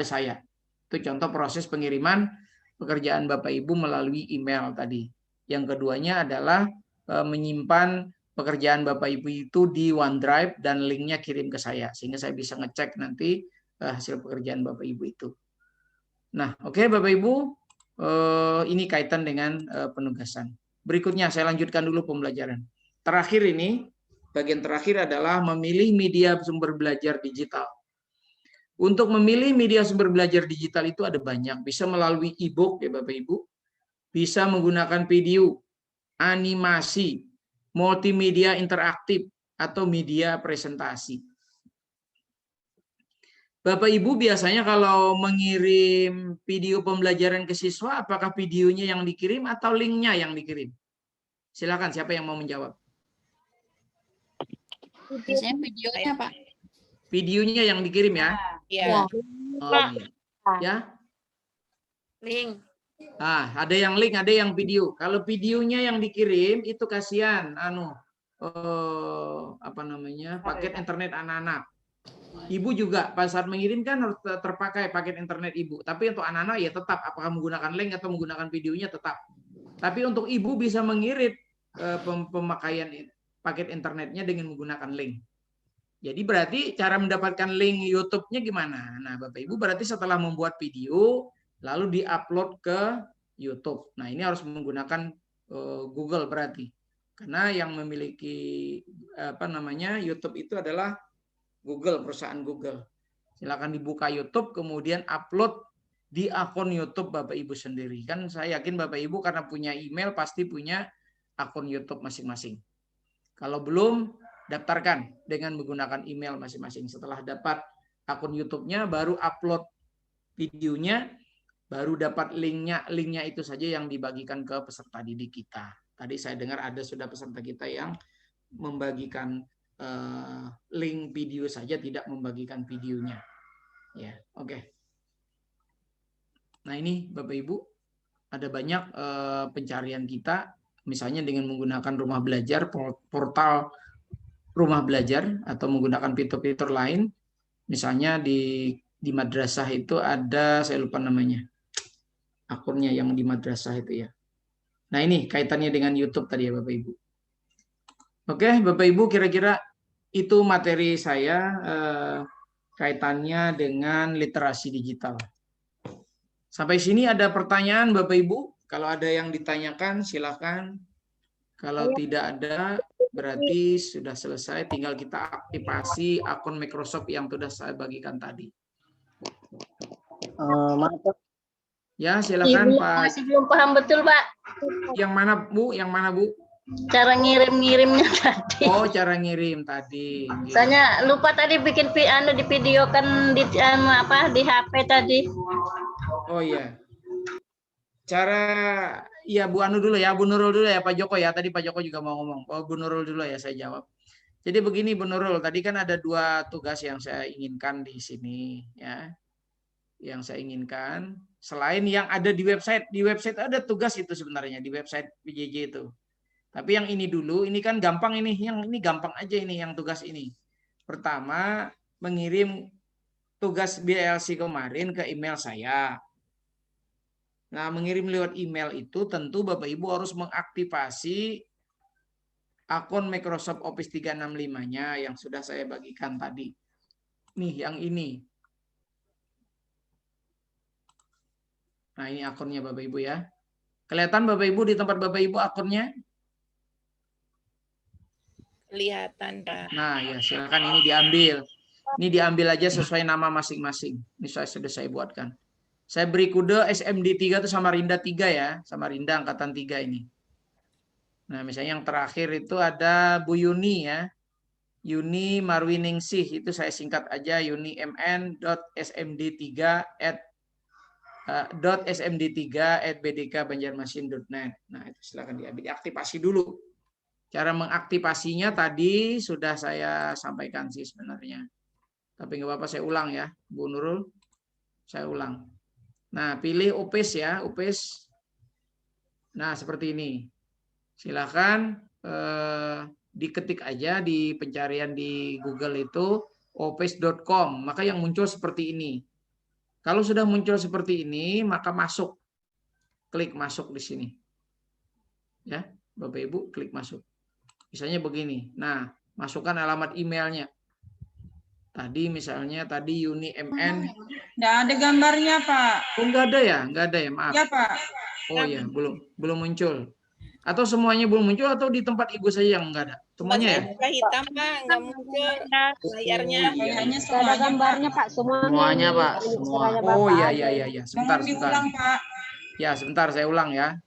saya. Itu contoh proses pengiriman pekerjaan Bapak Ibu melalui email tadi. Yang keduanya adalah menyimpan pekerjaan Bapak Ibu itu di OneDrive dan linknya kirim ke saya. Sehingga saya bisa ngecek nanti hasil pekerjaan Bapak Ibu itu. Nah, oke Bapak Ibu, ini kaitan dengan penugasan. Berikutnya saya lanjutkan dulu pembelajaran. Terakhir ini, bagian terakhir adalah memilih media sumber belajar digital. Untuk memilih media sumber belajar digital itu ada banyak. Bisa melalui e-book ya Bapak Ibu. Bisa menggunakan video, animasi, multimedia interaktif, atau media presentasi. Bapak Ibu biasanya kalau mengirim video pembelajaran ke siswa, apakah videonya yang dikirim atau linknya yang dikirim? Silakan siapa yang mau menjawab. Biasanya videonya Pak. Videonya yang dikirim ya? Iya. Oh, iya. Ya. Link. Ah, ada yang link, ada yang video. Kalau videonya yang dikirim itu kasihan, paket internet anak-anak. Ibu juga pada saat mengirim kan harus terpakai paket internet ibu. Tapi untuk anak-anak ya tetap, apakah menggunakan link atau menggunakan videonya tetap. Tapi untuk ibu bisa mengirim pemakaian paket internetnya dengan menggunakan link. Jadi berarti cara mendapatkan link YouTube-nya gimana? Nah, Bapak Ibu berarti setelah membuat video lalu di-upload ke YouTube. Nah, ini harus menggunakan Google berarti. Karena yang memiliki YouTube itu adalah Google, perusahaan Google. Silakan dibuka YouTube kemudian upload di akun YouTube Bapak Ibu sendiri. Kan saya yakin Bapak Ibu karena punya email pasti punya akun YouTube masing-masing. Kalau belum, daftarkan dengan menggunakan email masing-masing. Setelah dapat akun YouTube-nya, baru upload videonya, baru dapat linknya. Linknya itu saja yang dibagikan ke peserta didik kita. Tadi saya dengar ada sudah peserta kita yang membagikan link video saja, tidak membagikan videonya. Ya, oke. Nah ini Bapak Ibu, ada banyak pencarian kita, misalnya dengan menggunakan rumah belajar, portal rumah belajar atau menggunakan fitur-fitur lain Misalnya di madrasah itu ada, saya lupa namanya, akunnya yang di madrasah itu ya. Nah ini kaitannya dengan YouTube tadi ya Bapak Ibu. Oke Bapak Ibu, kira-kira itu materi saya kaitannya dengan literasi digital. Sampai sini ada pertanyaan Bapak Ibu? Kalau ada yang ditanyakan silakan. Kalau tidak ada berarti sudah selesai, tinggal kita aktifasi akun Microsoft yang sudah saya bagikan tadi. Maaf, Pak. Ya silakan Pak. Masih belum paham betul, Pak. Yang mana Bu? Yang mana Bu? Cara ngirim-ngirimnya tadi. Oh, cara ngirim tadi. Soalnya lupa tadi bikin di video kan di di HP tadi. Oh iya. Cara ya Bu Anu dulu ya, Bu Nurul dulu ya, Pak Joko ya. Tadi Pak Joko juga mau ngomong. Oh, Bu Nurul dulu ya, saya jawab. Jadi begini Bu Nurul, tadi kan ada 2 tugas yang saya inginkan di sini ya. Yang saya inginkan selain yang ada di website ada tugas itu sebenarnya di website PJJ itu. Tapi yang ini dulu, ini kan gampang ini, yang ini gampang aja ini yang tugas ini. Pertama, mengirim tugas BLC kemarin ke email saya. Nah, mengirim lewat email itu tentu Bapak Ibu harus mengaktifasi akun Microsoft Office 365-nya yang sudah saya bagikan tadi. Nih, yang ini. Nah, ini akunnya Bapak Ibu ya. Kelihatan Bapak Ibu di tempat Bapak Ibu akunnya? Kelihatan, Pak. Nah, ya silakan ini diambil. Ini diambil aja sesuai nama masing-masing. Ini sudah saya buatkan. Saya beri kode SMD 3 itu Samarinda 3 ya. Samarinda angkatan 3 ini. Nah, misalnya yang terakhir itu ada Bu Yuni ya. Yuni Marwiningsih, itu saya singkat aja yunimn.smd3@bdkbanjarmasin.net. Nah, itu silakan diambil, diaktifasi dulu. Cara mengaktifasinya tadi sudah saya sampaikan sih sebenarnya. Tapi nggak apa-apa, saya ulang ya, Bu Nurul. Saya ulang. Nah, pilih Office ya, Office. Nah, seperti ini. Silakan diketik aja di pencarian di Google itu office.com. Maka yang muncul seperti ini. Kalau sudah muncul seperti ini, maka masuk. Klik masuk di sini. Ya, Bapak Ibu, klik masuk. Misalnya begini. Nah, masukkan alamat emailnya. Tadi misalnya tadi Yuni MN. Nggak ada gambarnya, Pak. Oh, nggak ada ya? Nggak ada ya, maaf. Ya, Pak. Oh ya, belum muncul. Atau semuanya belum muncul atau di tempat Ibu saya yang nggak ada? Semuanya ya? Buka hitam, Pak, nggak muncul layarnya. Oh, iya. Kayaknya Nggak ada gambarnya, Pak. Semuanya, Pak. Semua. Oh iya. Sebentar. diulang, Pak. Ya, sebentar saya ulang ya.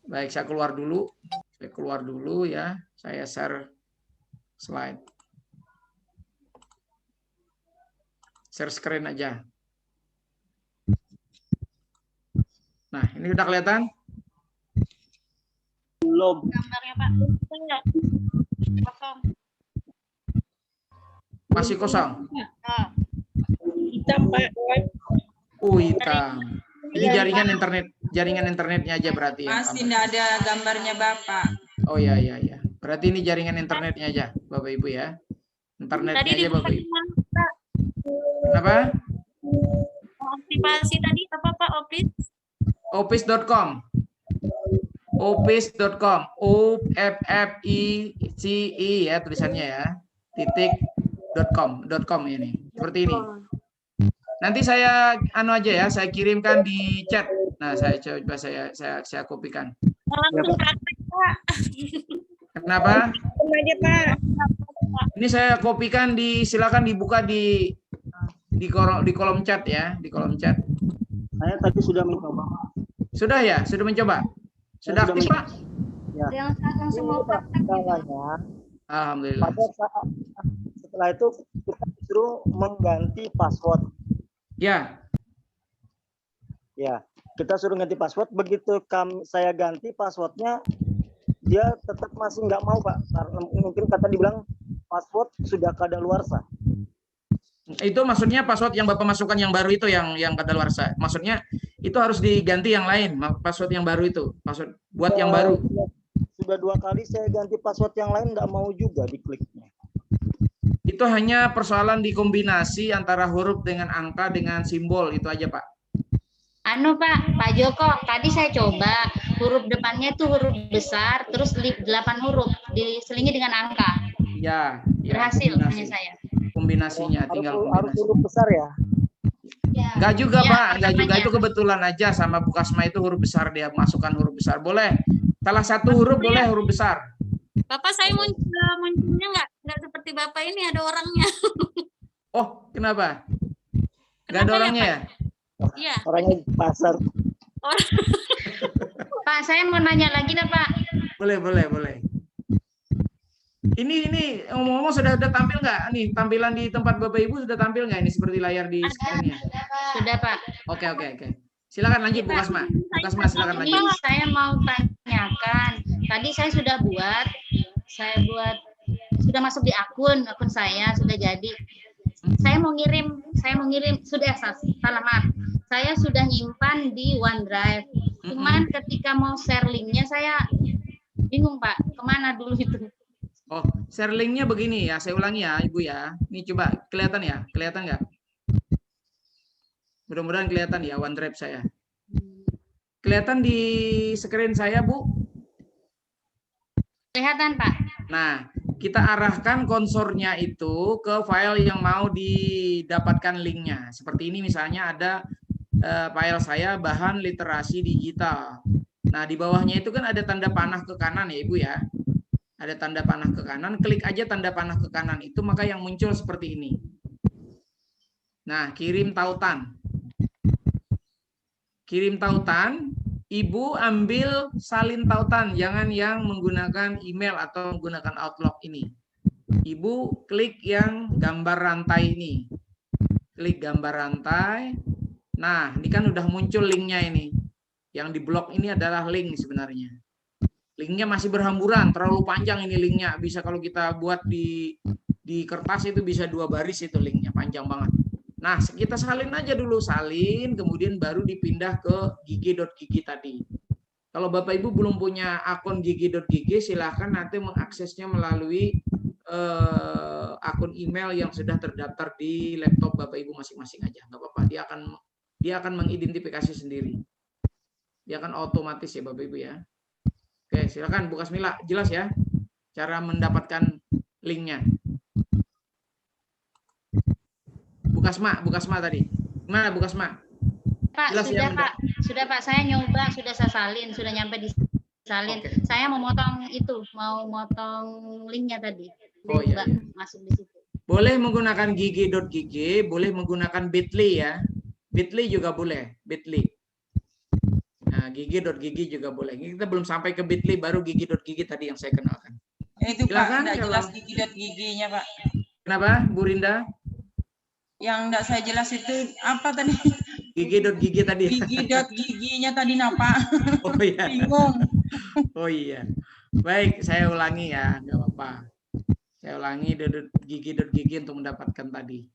Baik, saya keluar dulu. Saya keluar dulu ya. Saya share slide. Share screen aja. Nah, ini udah kelihatan? Belum. Gambarnya Pak. Kosong. Masih kosong? Hitam, Pak. Oh, hitam. Ini jaringan internetnya aja berarti ya. Masih nggak ada gambarnya Bapak. Oh iya. Berarti ini jaringan internetnya aja, Bapak Ibu ya. Internetnya Tadi aja Bapak dibuka Ibu. gimana, Pak? Kenapa? Aktivasi tadi apa Pak, Office? Office.com. Office.com. OFFICE ya tulisannya ya. .com ini. Seperti ini. Nanti saya aja ya, saya kirimkan di chat. Nah, saya coba saya kopikan. Langsung praktek, Pak. Kenapa? Aja, Pak. Ini saya kopikan silakan dibuka di kolom chat ya, di kolom chat. Saya tadi sudah mencoba. Sudah ya? Sudah mencoba? Sudah aktif, Pak? Ya. Yang langsung mau praktek. Alhamdulillah. Setelah itu kita disuruh mengganti password. Ya. Ya, kita suruh ganti password. Begitu saya ganti passwordnya, dia tetap masih nggak mau, Pak. Karena mungkin kata dibilang password sudah kadaluarsa. Itu maksudnya password yang Bapak masukkan yang baru itu yang kadaluarsa. Maksudnya itu harus diganti yang lain, password yang baru itu. Password buat yang baru. Sudah 2 kali saya ganti password yang lain, nggak mau juga dikliknya. Itu hanya persoalan dikombinasi antara huruf dengan angka dengan simbol, itu aja Pak. Anu Pak Joko, tadi saya coba huruf depannya itu huruf besar, terus 8 huruf diselingi dengan angka. Ya, Berhasil kombinasi. punya saya. Kombinasinya tinggal Harus kombinasi. huruf besar ya. Enggak juga Ya, Pak, enggak juga, namanya. itu kebetulan aja sama Bu Kasma itu huruf besar, dia masukkan huruf besar. Boleh. Salah satu huruf boleh huruf besar. Bapak saya munculnya nggak seperti Bapak ini, ada orangnya. Oh, kenapa? Enggak ada Kenapa ya, orangnya Pak? ya? Iya. Orangnya di pasar. Pak, saya mau nanya lagi dah Pak. Boleh. Ini ngomong-ngomong sudah tampil nggak? Nih tampilan di tempat Bapak Ibu sudah tampil nggak ini seperti layar di screen-nya? Sudah Pak. Oke. Silakan lanjut Bu Kasma. Bu Kasma silakan Ini lanjut. saya mau tanyakan. Tadi saya sudah sudah masuk di akun saya sudah jadi. Saya mau ngirim sudah salah maaf. Saya sudah nyimpan di OneDrive. Cuman ketika mau share linknya saya bingung Pak, kemana dulu itu? Oh, share linknya begini ya, saya ulangi ya Ibu ya. Ini coba kelihatan ya, kelihatan nggak? Mudah-mudahan kelihatan ya OneDrive saya. Kelihatan di screen saya Bu? Kelihatan Pak. Nah, kita arahkan konsornya itu ke file yang mau didapatkan linknya. Seperti ini misalnya ada file saya bahan literasi digital. Nah, di bawahnya itu kan ada tanda panah ke kanan ya Ibu ya. Ada tanda panah ke kanan, klik aja tanda panah ke kanan itu, maka yang muncul seperti ini. Nah, kirim tautan. Kirim tautan, Ibu ambil salin tautan, jangan yang menggunakan email atau menggunakan Outlook ini. Ibu klik yang gambar rantai ini. Klik gambar rantai. Nah, ini kan udah muncul linknya ini. Yang di blok ini adalah link sebenarnya. Linknya masih berhamburan, terlalu panjang ini linknya. Bisa kalau kita buat di kertas itu bisa 2 baris itu linknya, panjang banget. Nah, kita salin aja dulu, salin, kemudian baru dipindah ke gigi.gigi tadi. Kalau Bapak Ibu belum punya akun gigi.gigi, silahkan nanti mengaksesnya melalui akun email yang sudah terdaftar di laptop Bapak Ibu masing-masing aja. Nggak apa-apa, dia akan mengidentifikasi sendiri. Dia akan otomatis ya Bapak Ibu ya. Oke, silakan Bu Kasmila, jelas ya cara mendapatkan linknya. Bu Kasma tadi. Gimana Bu Kasma? Pak, Jelas sudah ya, Pak. Sudah Pak, saya nyoba, sudah saya salin, sudah nyampe di salin. Oke. Saya mau motong linknya tadi. Oh, iya, iya. Masuk di situ. Boleh menggunakan gigi.gigi, boleh menggunakan Bitly ya. Bitly juga boleh, Bitly. Nah, gigi.gigi juga boleh. Ini kita belum sampai ke Bitly, baru gigi.gigi tadi yang saya kenalkan. Itu Silakan, Pak, enggak kalau- jelas gigi.giginya Pak. Kenapa, Bu Rinda? Yang enggak saya jelas itu apa tadi? Gigi.gigi tadi. Gigi.giginya tadi napa? Oh iya. Bingung. Oh iya. Baik, saya ulangi ya, nggak apa-apa. Saya ulangi gigi.gigi untuk mendapatkan tadi.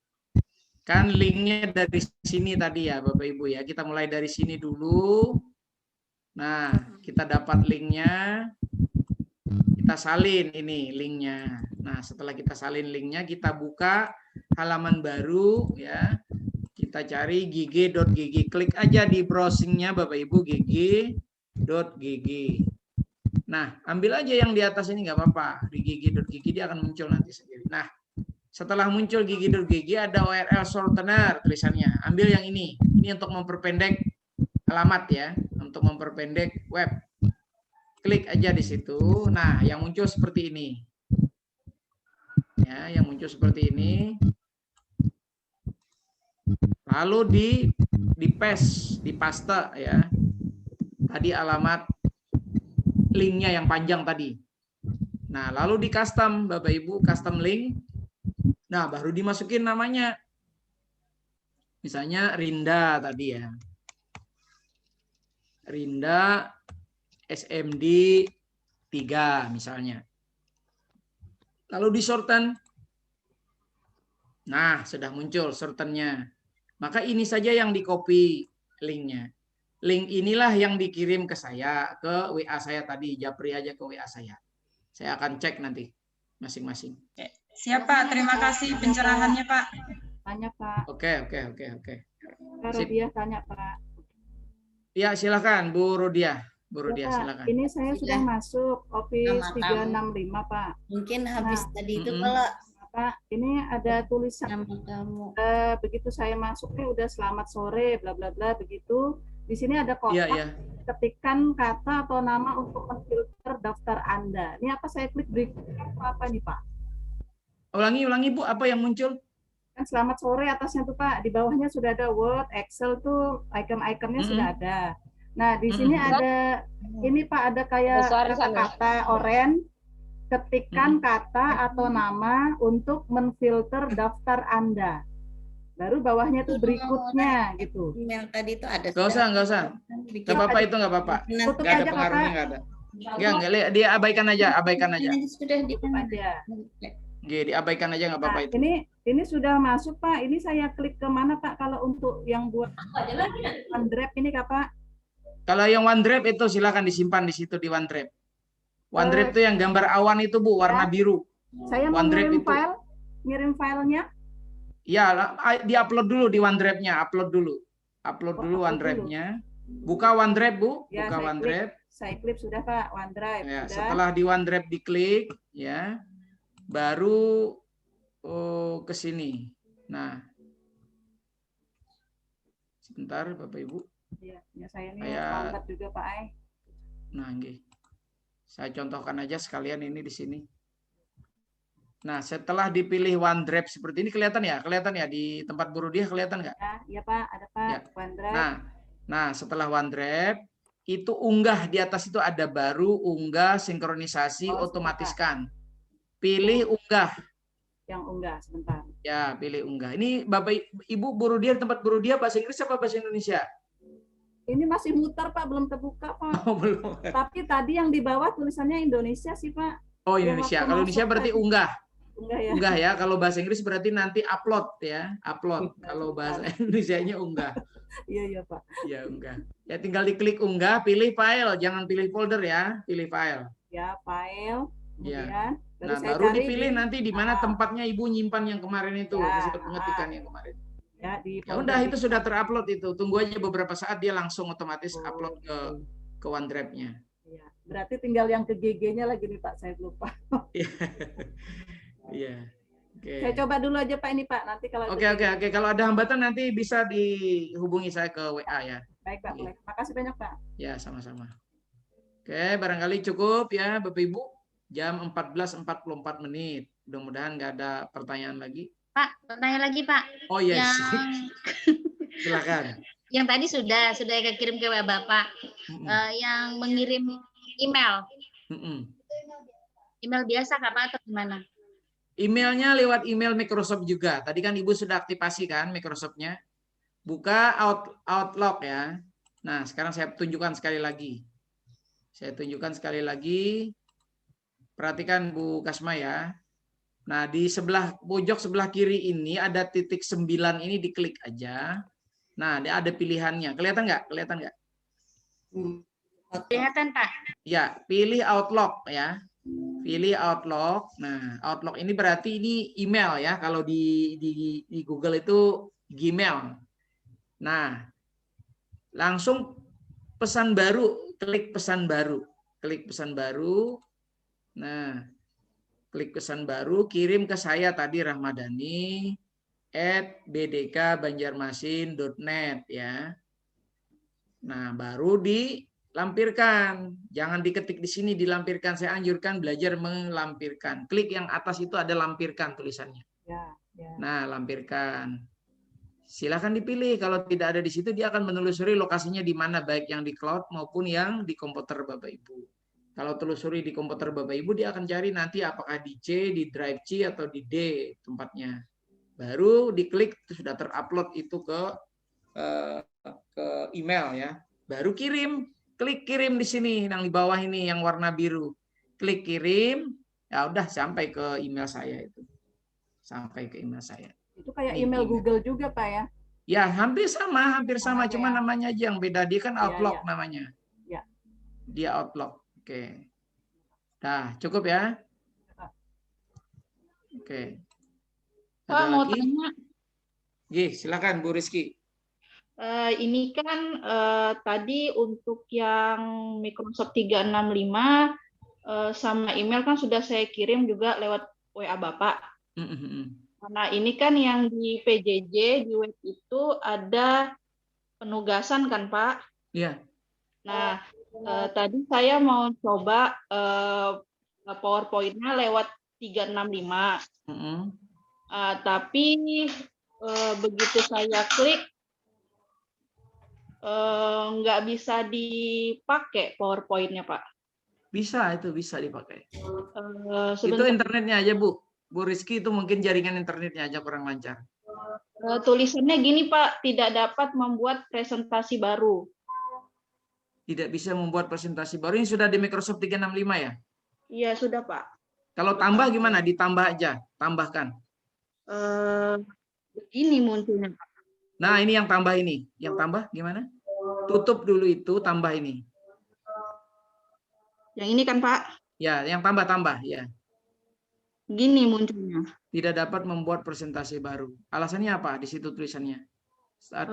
Kan linknya dari sini tadi ya Bapak Ibu ya. Kita mulai dari sini dulu. Nah, kita dapat linknya. Kita salin ini linknya. Nah, setelah kita salin linknya, kita buka halaman baru ya. Kita cari gigi.gigi. Klik aja di browsingnya Bapak Ibu gigi.gigi. Nah, ambil aja yang di atas ini nggak apa-apa. Di gigi.gigi dia akan muncul nanti sendiri. Nah, setelah muncul gigi.gigi ada URL shortener tulisannya. Ambil yang ini. Ini untuk memperpendek alamat ya, untuk memperpendek web. Klik aja di situ. Nah, yang muncul seperti ini. Ya, yang muncul seperti ini. Lalu di paste, ya. Tadi alamat linknya yang panjang tadi. Nah, lalu di custom, Bapak Ibu, custom link. Nah, baru dimasukin namanya. Misalnya Rinda tadi ya. Rinda SMD 3 misalnya. Lalu di shorten. Nah, sudah muncul shortennya. Maka ini saja yang di-copy linknya. Link inilah yang dikirim ke saya, ke WA saya tadi. Japri aja ke WA saya. Saya akan cek nanti masing-masing. Siap Pak, terima kasih pencerahannya Pak. Tanya Pak. Oke. Kak Sip. Rodia tanya Pak. Ya, silakan Bu Rodia. Bu Ya, Rodia, Pak, silakan. ini saya sudah masuk Office Sama-sama. 365 Pak. Mungkin habis Nah, tadi itu Mm-mm. kalau Pak, ini ada tulisan nama kamu. begitu saya masuknya udah selamat sore bla bla bla begitu. Di sini ada Iya, kotak iya. ketikkan kata atau nama untuk memfilter daftar Anda. Ini apa saya klik berikutnya apa nih Pak? Ulangi Bu, apa yang muncul? Kan selamat sore atasnya tuh Pak, di bawahnya sudah ada Word, Excel tuh icon-iconnya sudah ada. Nah, di sini ada ini Pak, ada kayak kata-kata oranye, ketikkan kata atau nama untuk menfilter daftar Anda. Baru bawahnya tuh berikutnya gitu. Email tadi itu ada. Nggak usah. Nggak apa-apa itu, nggak apa-apa. Tutup Nggak ada aja pengaruhnya, Kakak. nggak ada. Nggak, dia abaikan aja. Sudah di Aja. Diabaikan aja, nggak apa-apa Nah, itu. ini sudah masuk Pak. Ini saya klik ke mana Pak kalau untuk yang buat OneDrive ini Kak Pak? Kalau yang OneDrive itu silakan disimpan di situ di OneDrive. OneDrive itu yang gambar awan itu Bu, warna biru. Saya mau OneDrive ngirim itu. ngirim filenya. Ya, di-upload dulu di OneDrive-nya, upload dulu upload OneDrive-nya. Buka OneDrive Bu, Ya, buka OneDrive. Saya klik sudah Pak, OneDrive. Ya, Sudah. setelah di OneDrive diklik, ya, baru ke sini. Nah, sebentar Bapak Ibu. Ya saya ini Kayak- lambat juga Pak Ai. Nah, nggih. Saya contohkan aja sekalian ini di sini. Nah, setelah dipilih OneDrive seperti ini kelihatan ya di tempat buruh dia kelihatan nggak? Ya Pak, ada Pak, Ya. OneDrive. Nah, setelah OneDrive itu unggah di atas itu ada baru unggah sinkronisasi otomatiskan. Pilih unggah. Yang unggah sebentar. Ya, pilih unggah. Ini Bapak Ibu buruh dia tempat buruh dia bahasa Inggris apa bahasa Indonesia? Ini masih muter Pak, belum terbuka Pak. Oh, belum. Tapi tadi yang di bawah tulisannya Indonesia sih Pak. Oh, Yang Indonesia. waktu Kalau masuk Indonesia berarti tadi. unggah. Unggah ya. Unggah ya. Kalau bahasa Inggris berarti nanti upload ya, upload. Kalau bahasa Indonesianya unggah. Iya Pak. Ya, unggah. Ya tinggal diklik unggah, pilih file, jangan pilih folder ya, pilih file. Ya, file. Ya. Kemudian Nah, saya baru cari dipilih di- nanti di mana tempatnya Ibu nyimpan yang kemarin itu, hasil pengetikan yang kemarin. Ya, di Ya udah itu sudah terupload itu. Tunggu aja beberapa saat dia langsung otomatis upload ke OneDrive-nya. Ya, berarti tinggal yang ke GG-nya lagi nih Pak, saya lupa. Iya. Oke. Saya coba dulu aja Pak ini Pak, nanti kalau Oke. Kalau ada hambatan nanti bisa dihubungi saya ke WA ya. Baik Pak, boleh. Makasih banyak Pak. Ya, sama-sama. Oke, barangkali cukup ya Bapak Ibu. Jam 14.44 menit. Mudah-mudahan nggak ada pertanyaan lagi. Pak, pertanyaan lagi Pak. Oh yes. Yang Silakan. yang tadi sudah kirim ke Bapak. Yang mengirim email. Email biasa Kak Pak atau gimana? Emailnya lewat email Microsoft juga. Tadi kan Ibu sudah aktifasi kan Microsoft-nya. Buka Outlook ya. Nah, sekarang saya tunjukkan sekali lagi. Perhatikan Bu Kasma ya. Nah, di sebelah pojok sebelah kiri ini ada titik 9 ini diklik aja. Nah, ada pilihannya. Kelihatan nggak? Kelihatan Pak. Ya, pilih Outlook ya. Pilih Outlook. Nah, Outlook ini berarti ini email ya. Kalau di Google itu Gmail. Nah, langsung pesan baru, klik pesan baru. Nah, klik pesan baru, kirim ke saya tadi Rahmadani @bdkbanjarmasin.net ya. Nah, baru dilampirkan. Jangan diketik di sini, dilampirkan. Saya anjurkan belajar melampirkan. Klik yang atas itu ada lampirkan tulisannya. Ya. Nah, lampirkan. Silakan dipilih. Kalau tidak ada di situ, dia akan menelusuri lokasinya di mana, baik yang di cloud maupun yang di komputer Bapak Ibu. Kalau telusuri di komputer Bapak Ibu, dia akan cari nanti apakah di C, di drive C, atau di D tempatnya. Baru diklik, itu sudah terupload itu ke email ya. Baru kirim. Klik kirim di sini, yang di bawah ini, yang warna biru. Klik kirim, ya udah sampai ke email saya itu. Itu kayak email Google juga Pak ya? Ya, hampir sama, cuma namanya aja yang beda. Dia kan Outlook namanya. Ya. Dia Outlook. Oke. Nah, cukup ya? Oke. Pak, Ada mau lagi? tanya. Gih, silakan Bu Rizky. Ini kan tadi untuk yang Microsoft 365 sama email kan sudah saya kirim juga lewat WA Bapak. Nah, ini kan yang di PJJ di web itu ada penugasan kan, Pak? Iya. Nah, tadi saya mau coba PowerPoint-nya lewat 365. Tapi begitu saya klik nggak bisa dipakai PowerPoint-nya, Pak. Bisa, itu bisa dipakai. Itu Sebentar. internetnya aja, Bu. Bu Rizky itu mungkin jaringan internetnya aja kurang lancar. Tulisannya gini, Pak, tidak dapat membuat presentasi baru. Tidak bisa membuat presentasi baru. Ini sudah di Microsoft 365 ya? Iya, sudah, Pak. Kalau tambah gimana? Ditambah aja, tambahkan. Begini munculnya, Pak. Nah, ini yang tambah ini. Yang tambah gimana? Tutup dulu itu, tambah ini. Yang ini kan, Pak? Ya, yang tambah-tambah, ya. Gini munculnya. Tidak dapat membuat presentasi baru. Alasannya apa di situ tulisannya? Saat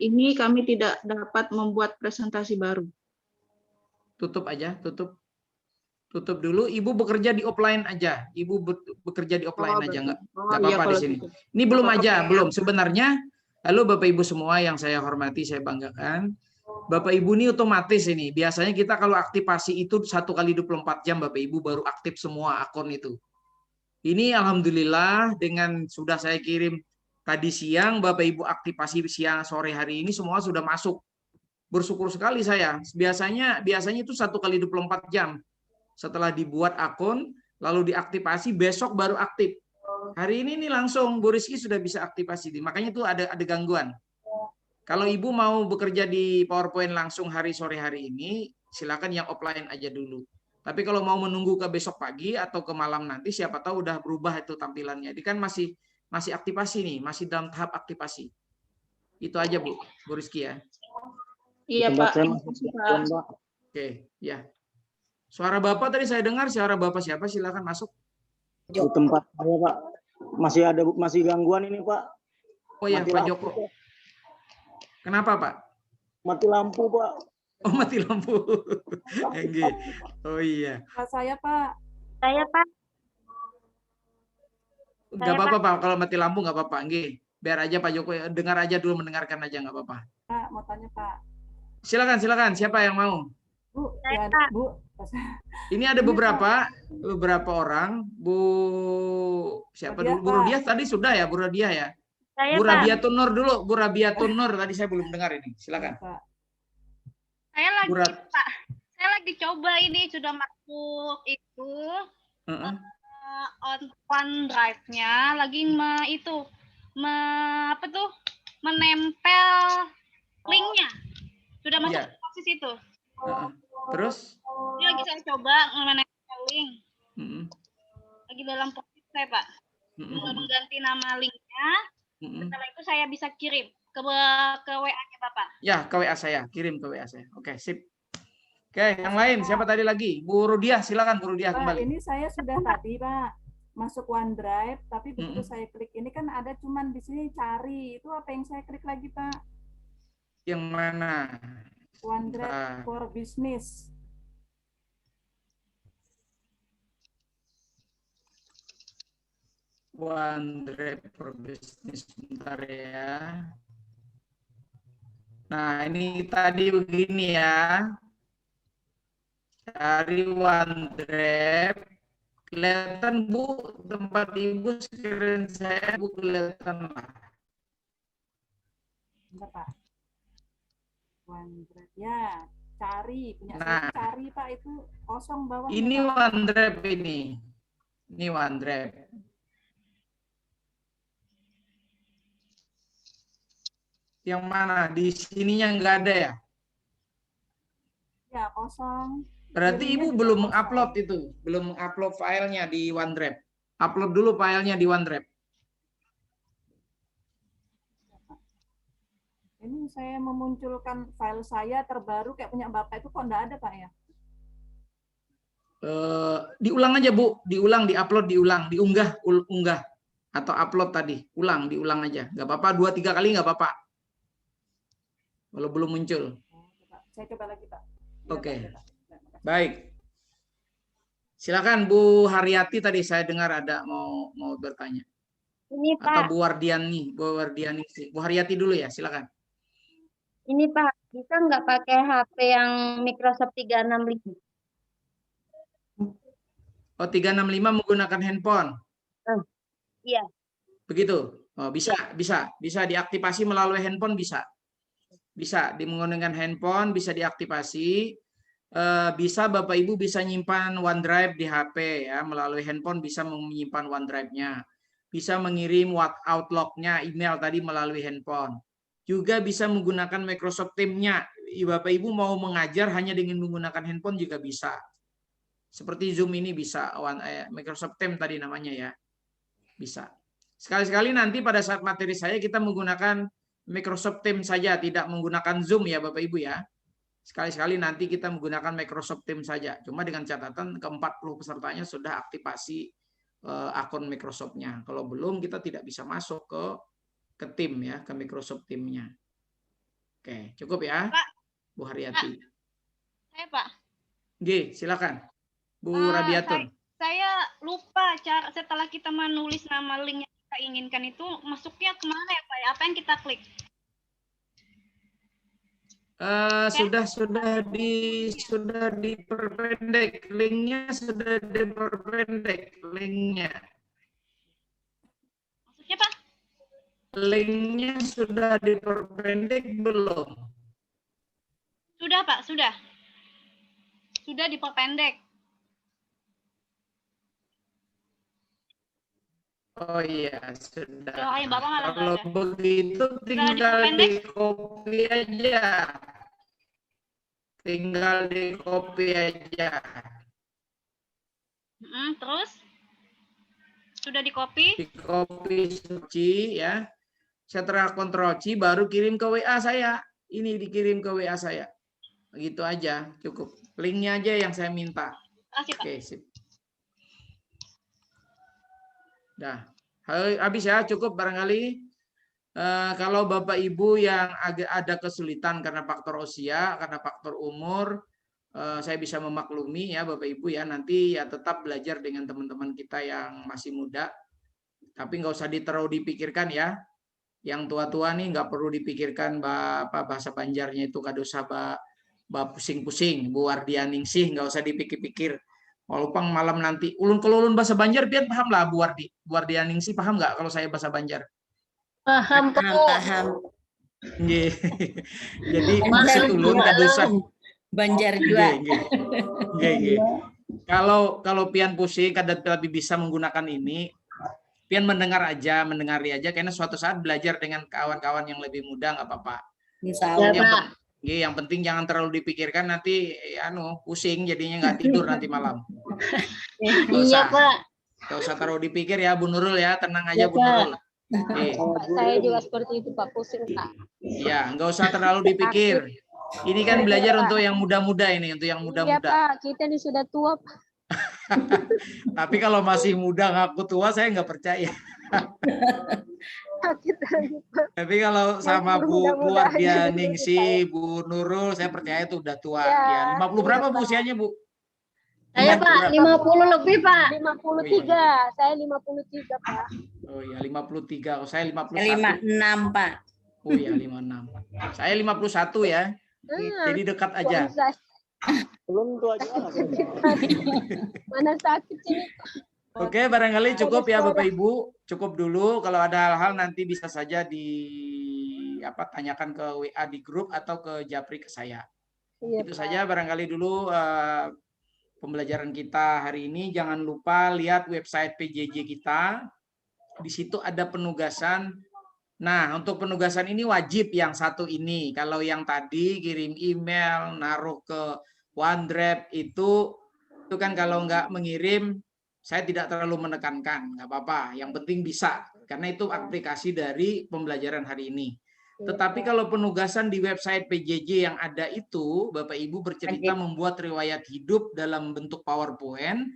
ini kami tidak dapat membuat presentasi baru. Tutup aja, tutup. Tutup dulu. Ibu bekerja di offline aja. Ibu bekerja di offline aja, nggak apa-apa di sini. Ini belum aja, belum. Sebenarnya, halo Bapak Ibu semua yang saya hormati, saya banggakan. Bapak Ibu ini otomatis ini. Biasanya kita kalau aktivasi itu 1 kali 24 jam Bapak Ibu baru aktif semua akun itu. Ini alhamdulillah dengan sudah saya kirim tadi siang, Bapak Ibu aktivasi siang sore hari ini semua sudah masuk. Bersyukur sekali saya. Biasanya itu 1 kali 24 jam. Setelah dibuat akun, lalu diaktifasi, besok baru aktif. Hari ini nih langsung Bu Rizky sudah bisa aktivasi. Makanya itu ada gangguan. Kalau Ibu mau bekerja di PowerPoint langsung sore hari ini, silakan yang offline aja dulu. Tapi kalau mau menunggu ke besok pagi atau ke malam nanti, siapa tahu udah berubah itu tampilannya. Ini kan masih aktivasi nih, masih dalam tahap aktivasi. Itu aja Bu Rizky ya. Iya Pak. Oke, ya. Suara Bapak tadi saya dengar, suara Bapak siapa? Silakan masuk. Di tempat saya Pak, masih gangguan ini Pak. Oh ya, Pak Joko. Kenapa Pak? Mati lampu Pak. Oh mati lampu. Oh iya. Saya Pak. Saya Pak. Nggak apa-apa Pak, kalau mati lampu nggak apa-apa. Biar aja Pak Joko dengar aja dulu, mendengarkan aja nggak apa-apa. Pak, mau tanya Pak. Silakan. Siapa yang mau? Bu, saya, ya, Pak. Bu. Ini ada beberapa orang. Bu siapa dulu? Bu Rudiah tadi sudah ya, Bu Rudiah ya. Saya, Bu Rabiatun Nur dulu, Bu Rabiatun Nur tadi saya belum dengar ini. Silakan. Saya lagi Burat. Pak, saya lagi coba ini sudah masuk itu on OneDrive-nya lagi menempel linknya. Sudah masuk Iya. posisi itu. Terus? Ini lagi saya coba menempel link. Lagi dalam proses saya Pak. Mengganti nama linknya. Setelah itu saya bisa kirim ke WA-nya Bapak. Ya, ke WA saya, kirim ke WA saya. Oke, sip. Oke, yang lain siapa tadi lagi? Bu Rudiah, silakan Bu Rudiah Pak, kembali. ini saya sudah tadi Pak masuk OneDrive, tapi begitu saya klik ini kan ada cuman di sini cari. Itu apa yang saya klik lagi Pak? Yang mana? OneDrive for Business. OneDrive for Business, sebentar ya. Nah, ini tadi begini ya. Cari OneDrive. Kelihatan Bu, tempat Ibu screen saya Bu kelihatan lah. Bentar, Pak. OneDrive ya, cari punya Nah. saya cari Pak itu kosong bawah. Ini OneDrive ini. Ini OneDrive. Yang mana? Di sininya nggak ada ya? Ya, kosong. Berarti Ibu belum mengupload itu, belum mengupload filenya di OneDrive. Upload dulu filenya di OneDrive. Ini saya memunculkan file saya terbaru kayak punya Bapak itu kok enggak ada Pak ya? Diulang aja Bu, diulang, diupload, diunggah, unggah atau upload tadi, diulang aja, nggak apa-apa, 2-3 kali nggak apa-apa. Kalau belum muncul. Saya coba lagi Pak. Oke, baik. Silakan Bu Haryati, tadi saya dengar ada mau bertanya. Ini Atau Pak, Bu Wardiani, Bu Haryati dulu ya, silakan. ini Pak, bisa nggak pakai HP yang Microsoft 365? Oh, 365 menggunakan handphone. Iya. Begitu. Oh, bisa diaktifasi melalui handphone, bisa menggunakan handphone, bisa diaktifasi. Bisa Bapak Ibu bisa nyimpan OneDrive di HP ya, melalui handphone bisa menyimpan OneDrive-nya. Bisa mengirim Outlook-nya, email tadi melalui handphone. Juga bisa menggunakan Microsoft Teams-nya. Bapak Ibu mau mengajar hanya dengan menggunakan handphone juga bisa. Seperti Zoom ini bisa, Microsoft Teams tadi namanya ya. Bisa. Sekali-sekali nanti pada saat materi saya kita menggunakan Microsoft Teams saja, tidak menggunakan Zoom ya Bapak Ibu ya. Sekali-sekali nanti kita menggunakan Microsoft Teams saja. Cuma dengan catatan ke-40 pesertanya sudah aktifasi akun Microsoft-nya. Kalau belum kita tidak bisa masuk ke tim ya, ke Microsoft Teams-nya. Oke, cukup ya, Pak, Bu Haryati. Saya Pak. Oke, silakan. Bu Rabiatun. Saya lupa cara setelah kita menulis nama link yang kita inginkan itu masuknya kemana ya Pak? Apa yang kita klik? Sudah diperpendek linknya, sudah diperpendek linknya. Maksudnya Pak? Linknya sudah diperpendek belum? Sudah Pak, sudah. Sudah diperpendek. Oh iya, sudah. Doain Bapak malah Kalau ada. begitu tinggal di copy aja. Tinggal di copy aja. Terus? Sudah di copy? Di copy suci ya. Setelah Ctrl C baru kirim ke WA saya. Ini dikirim ke WA saya. Begitu aja, cukup. Linknya aja yang saya minta. Makasih, Pak. Oke, sip. Dah, habis ya, cukup barangkali. Kalau Bapak Ibu yang agak ada kesulitan karena faktor usia, karena faktor umur, saya bisa memaklumi ya Bapak Ibu ya, nanti ya tetap belajar dengan teman-teman kita yang masih muda. Tapi nggak usah terlalu dipikirkan ya. Yang tua-tua nih nggak perlu dipikirkan bahasa Banjarnya itu kadosa pusing-pusing, Bu Wardianingsih nggak usah dipikir-pikir. Walaupun malam nanti ulun kelulun bahasa Banjar, biar paham lah Bu Wardianingsih, paham nggak kalau saya bahasa Banjar? Paham. Jadi maksud ulun kadosa Banjar juga. Kalau pian pusing, kada tapi bisa menggunakan ini, pian mendengari aja, karena suatu saat belajar dengan kawan-kawan yang lebih muda nggak apa-apa. Yang penting jangan terlalu dipikirkan, nanti pusing jadinya nggak tidur nanti malam. Iya Pak. Nggak usah terlalu dipikir ya Bu Nurul ya, tenang aja Bu Nurul. Saya juga seperti itu Pak, pusing Pak. Iya, nggak usah terlalu dipikir. Ini kan belajar untuk yang muda-muda ini, untuk yang muda-muda. Iya Pak, kita ini sudah tua Pak. Tapi kalau masih muda ngaku tua, saya nggak percaya. Tapi kalau sama Bu Wardianingsih, Bu Nurul, saya percaya itu udah tua. Ya, 50 berapa Bu usianya Bu? Saya Pak, 50 lebih Pak. 53, saya 53 Pak. Oh iya, 53. Kalau saya 51. 56 Pak. Oh iya, 56. Saya 51 ya. Jadi dekat aja. Belum tua aja. Mana sakit ini. Oke, barangkali cukup ya Bapak Ibu. Cukup dulu. Kalau ada hal-hal nanti bisa saja tanyakan ke WA di grup atau ke Japri ke saya. Itu saja barangkali dulu pembelajaran kita hari ini. Jangan lupa lihat website PJJ kita. Di situ ada penugasan. Nah, untuk penugasan ini wajib yang satu ini. Kalau yang tadi kirim email, naruh ke OneDrive itu kan kalau nggak mengirim, saya tidak terlalu menekankan, nggak apa-apa. Yang penting bisa, karena itu aplikasi dari pembelajaran hari ini. Tetapi kalau penugasan di website PJJ yang ada itu, Bapak Ibu bercerita membuat riwayat hidup dalam bentuk PowerPoint,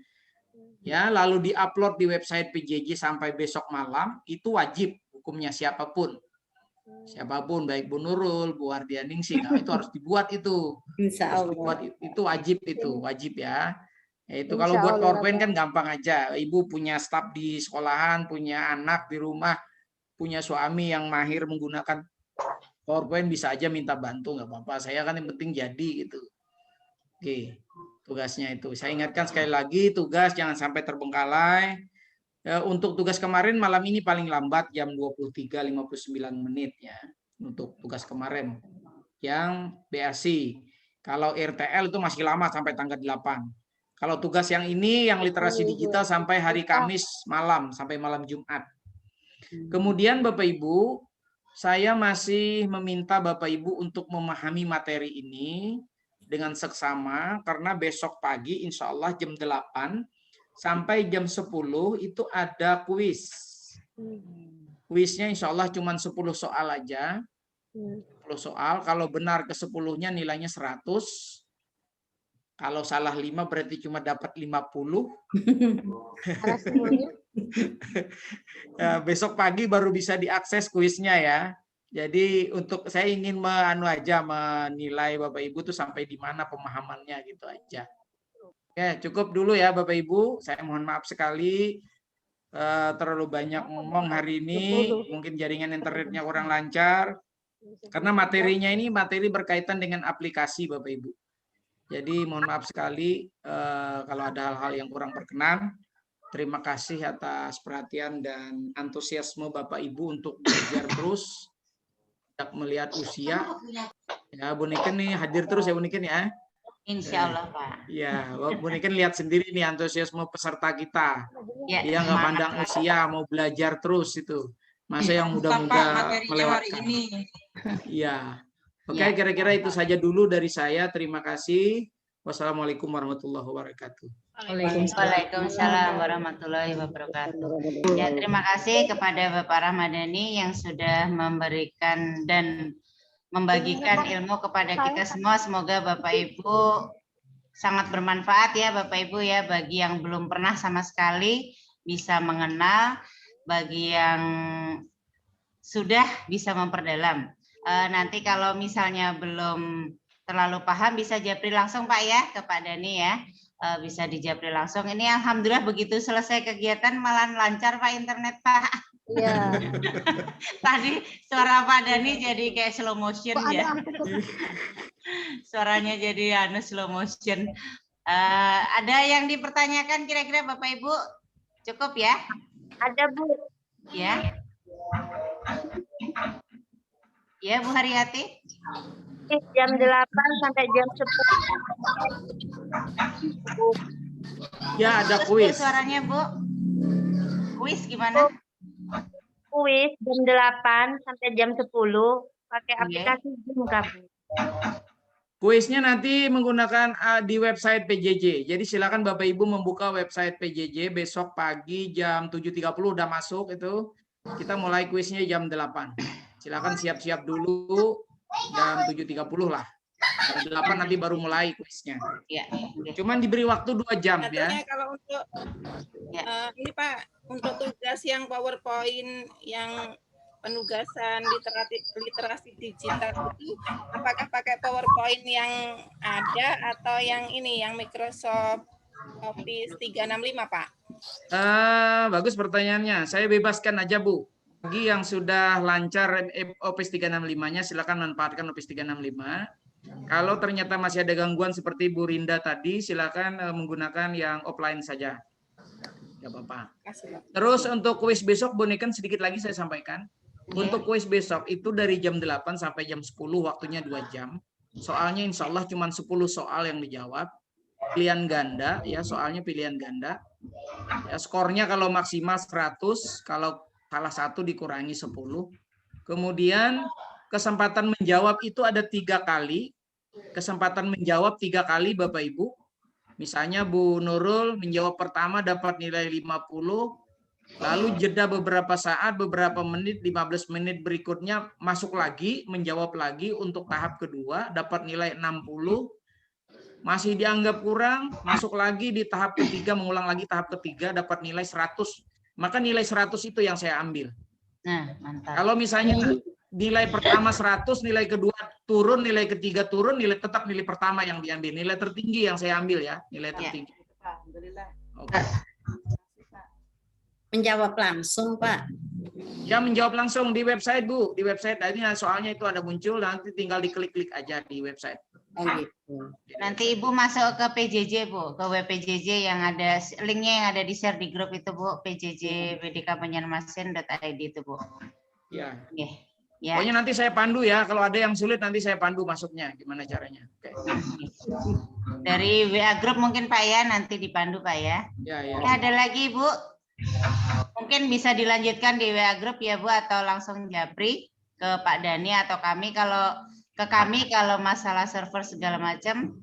ya, lalu diupload di website PJJ sampai besok malam, itu wajib hukumnya siapapun. Siapapun, baik Bu Nurul, Bu Ardianingsih, nah, itu harus dibuat itu. Insya Harus Allah. dibuat, itu wajib ya. Itu Insya kalau buat Allah, PowerPoint Pak. kan gampang aja. Ibu punya staf di sekolahan, punya anak di rumah, punya suami yang mahir menggunakan PowerPoint, bisa aja minta bantu, nggak apa-apa. Saya kan yang penting jadi gitu. Oke, tugasnya itu. Saya ingatkan sekali lagi, tugas jangan sampai terbengkalai. Untuk tugas kemarin malam ini paling lambat jam 23.59 ya. Untuk tugas kemarin yang BRC. Kalau RTL itu masih lama sampai tanggal 8. Kalau tugas yang ini, yang literasi digital sampai hari Kamis malam, sampai malam Jumat. Kemudian Bapak Ibu, saya masih meminta Bapak Ibu untuk memahami materi ini dengan seksama, karena besok pagi insya Allah jam 8 sampai jam 10 itu ada kuis. Kuisnya insya Allah cuma 10 soal aja. 10 soal, kalau benar ke 10-nya nilainya 100. Kalau salah 5 berarti cuma dapat 50. Ya, besok pagi baru bisa diakses kuisnya ya. Jadi untuk saya ingin menilai Bapak Ibu tuh sampai di mana pemahamannya gitu aja. Oke, cukup dulu ya Bapak Ibu. Saya mohon maaf sekali terlalu banyak ngomong hari ini. Mungkin jaringan internetnya kurang lancar. Karena materinya ini materi berkaitan dengan aplikasi Bapak Ibu. Jadi mohon maaf sekali kalau ada hal-hal yang kurang berkenan. Terima kasih atas perhatian dan antusiasme Bapak Ibu untuk belajar terus. Tidak melihat usia. Ya, Bu Niken nih hadir terus ya Bu Niken ya. Insya Allah Pak. Ya, Bu Niken lihat sendiri nih antusiasme peserta kita. Ya, Dia nggak pandang usia, mau belajar terus itu. Masa yang muda-muda melewatkan. Iya. Oke, kira-kira itu saja dulu dari saya. Terima kasih. Wassalamualaikum warahmatullahi wabarakatuh. Waalaikumsalam warahmatullahi wabarakatuh. Ya, terima kasih kepada Bapak Ramadhani yang sudah memberikan dan membagikan ilmu kepada kita semua. Semoga Bapak Ibu sangat bermanfaat ya Bapak Ibu ya, bagi yang belum pernah sama sekali bisa mengenal, bagi yang sudah bisa memperdalam. Nanti kalau misalnya belum terlalu paham bisa japri langsung Pak ya ke Pak Dhani ya. Bisa dijapri langsung. Ini alhamdulillah begitu selesai kegiatan malah lancar Pak internet Pak. Iya. Tadi suara Pak Dhani jadi kayak slow motion ya. Suaranya jadi slow motion. Ada yang dipertanyakan kira-kira Bapak Ibu? Cukup ya? Ada Bu. Ya. Ya Bu Haryati. Jam 8 sampai jam 10. Ya, ada Terus, kuis. Bu, suaranya Bu. Kuis gimana? Kuis jam 8 sampai jam 10 pakai aplikasi Zoom Kak Bu. Kuisnya nanti menggunakan di website PJJ. Jadi silakan Bapak Ibu membuka website PJJ besok pagi jam 7.30 udah masuk itu. Kita mulai kuisnya jam 8. Silakan siap-siap dulu jam 7.30 lah. Jam 8 nanti baru mulai kuisnya. Ya. Cuman diberi waktu 2 jam ya. Katanya kalau untuk ini Pak, untuk tugas yang PowerPoint yang penugasan literasi digital itu apakah pakai PowerPoint yang ada atau yang ini yang Microsoft Office 365 Pak? Bagus pertanyaannya. Saya bebaskan aja Bu. Bagi yang sudah lancar Office 365-nya silakan manfaatkan Office 365. Kalau ternyata masih ada gangguan seperti Bu Rinda tadi, silakan menggunakan yang offline saja. Nggak apa-apa. Terus untuk kuis besok, Bu Niken sedikit lagi saya sampaikan. Untuk kuis besok itu dari jam 8 sampai jam 10, waktunya 2 jam. Soalnya insya Allah cuma 10 soal yang dijawab. Pilihan ganda, ya soalnya pilihan ganda. Ya, skornya kalau maksimal 100, kalau salah satu dikurangi 10. Kemudian kesempatan menjawab itu ada 3 kali. Kesempatan menjawab 3 kali Bapak Ibu. Misalnya Bu Nurul menjawab pertama dapat nilai 50, Lalu jeda beberapa saat, beberapa menit, 15 menit berikutnya masuk lagi, menjawab lagi untuk tahap kedua, dapat nilai 60, masih dianggap kurang, masuk lagi di tahap ketiga, mengulang lagi tahap ketiga, dapat nilai 100. Maka nilai 100 itu yang saya ambil. Nah, mantap. Kalau misalnya nilai pertama 100, nilai kedua turun, nilai ketiga turun, tetap nilai pertama yang diambil. Nilai tertinggi yang saya ambil ya, nilai tertinggi. Oke. Menjawab langsung, Pak. Ya, menjawab langsung di website, Bu. Di website tadi soalnya itu ada muncul, nanti tinggal diklik-klik aja di website. Oh gitu. Nanti Ibu masuk ke PJJ, Bu, ke WPJJ yang ada linknya yang ada di share di grup itu, Bu, PJJ bdkbanjarmasin.id itu, Bu. Ya. Ya. Pokoknya nanti saya pandu ya, kalau ada yang sulit nanti saya pandu masuknya, gimana caranya. Oke. Dari WA grup mungkin Pak ya, nanti dipandu Pak ya. Ya. Ada lagi Bu? Mungkin bisa dilanjutkan di WA grup ya Bu, atau langsung japri ke Pak Dani atau kami. Kalau ke kami kalau masalah server segala macam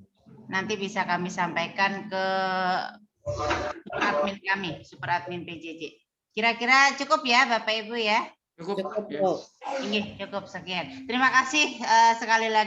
nanti bisa kami sampaikan ke admin kami, super admin PJJ. Kira-kira cukup ya Bapak Ibu ya? Cukup. Ini cukup sekian. Terima kasih sekali lagi.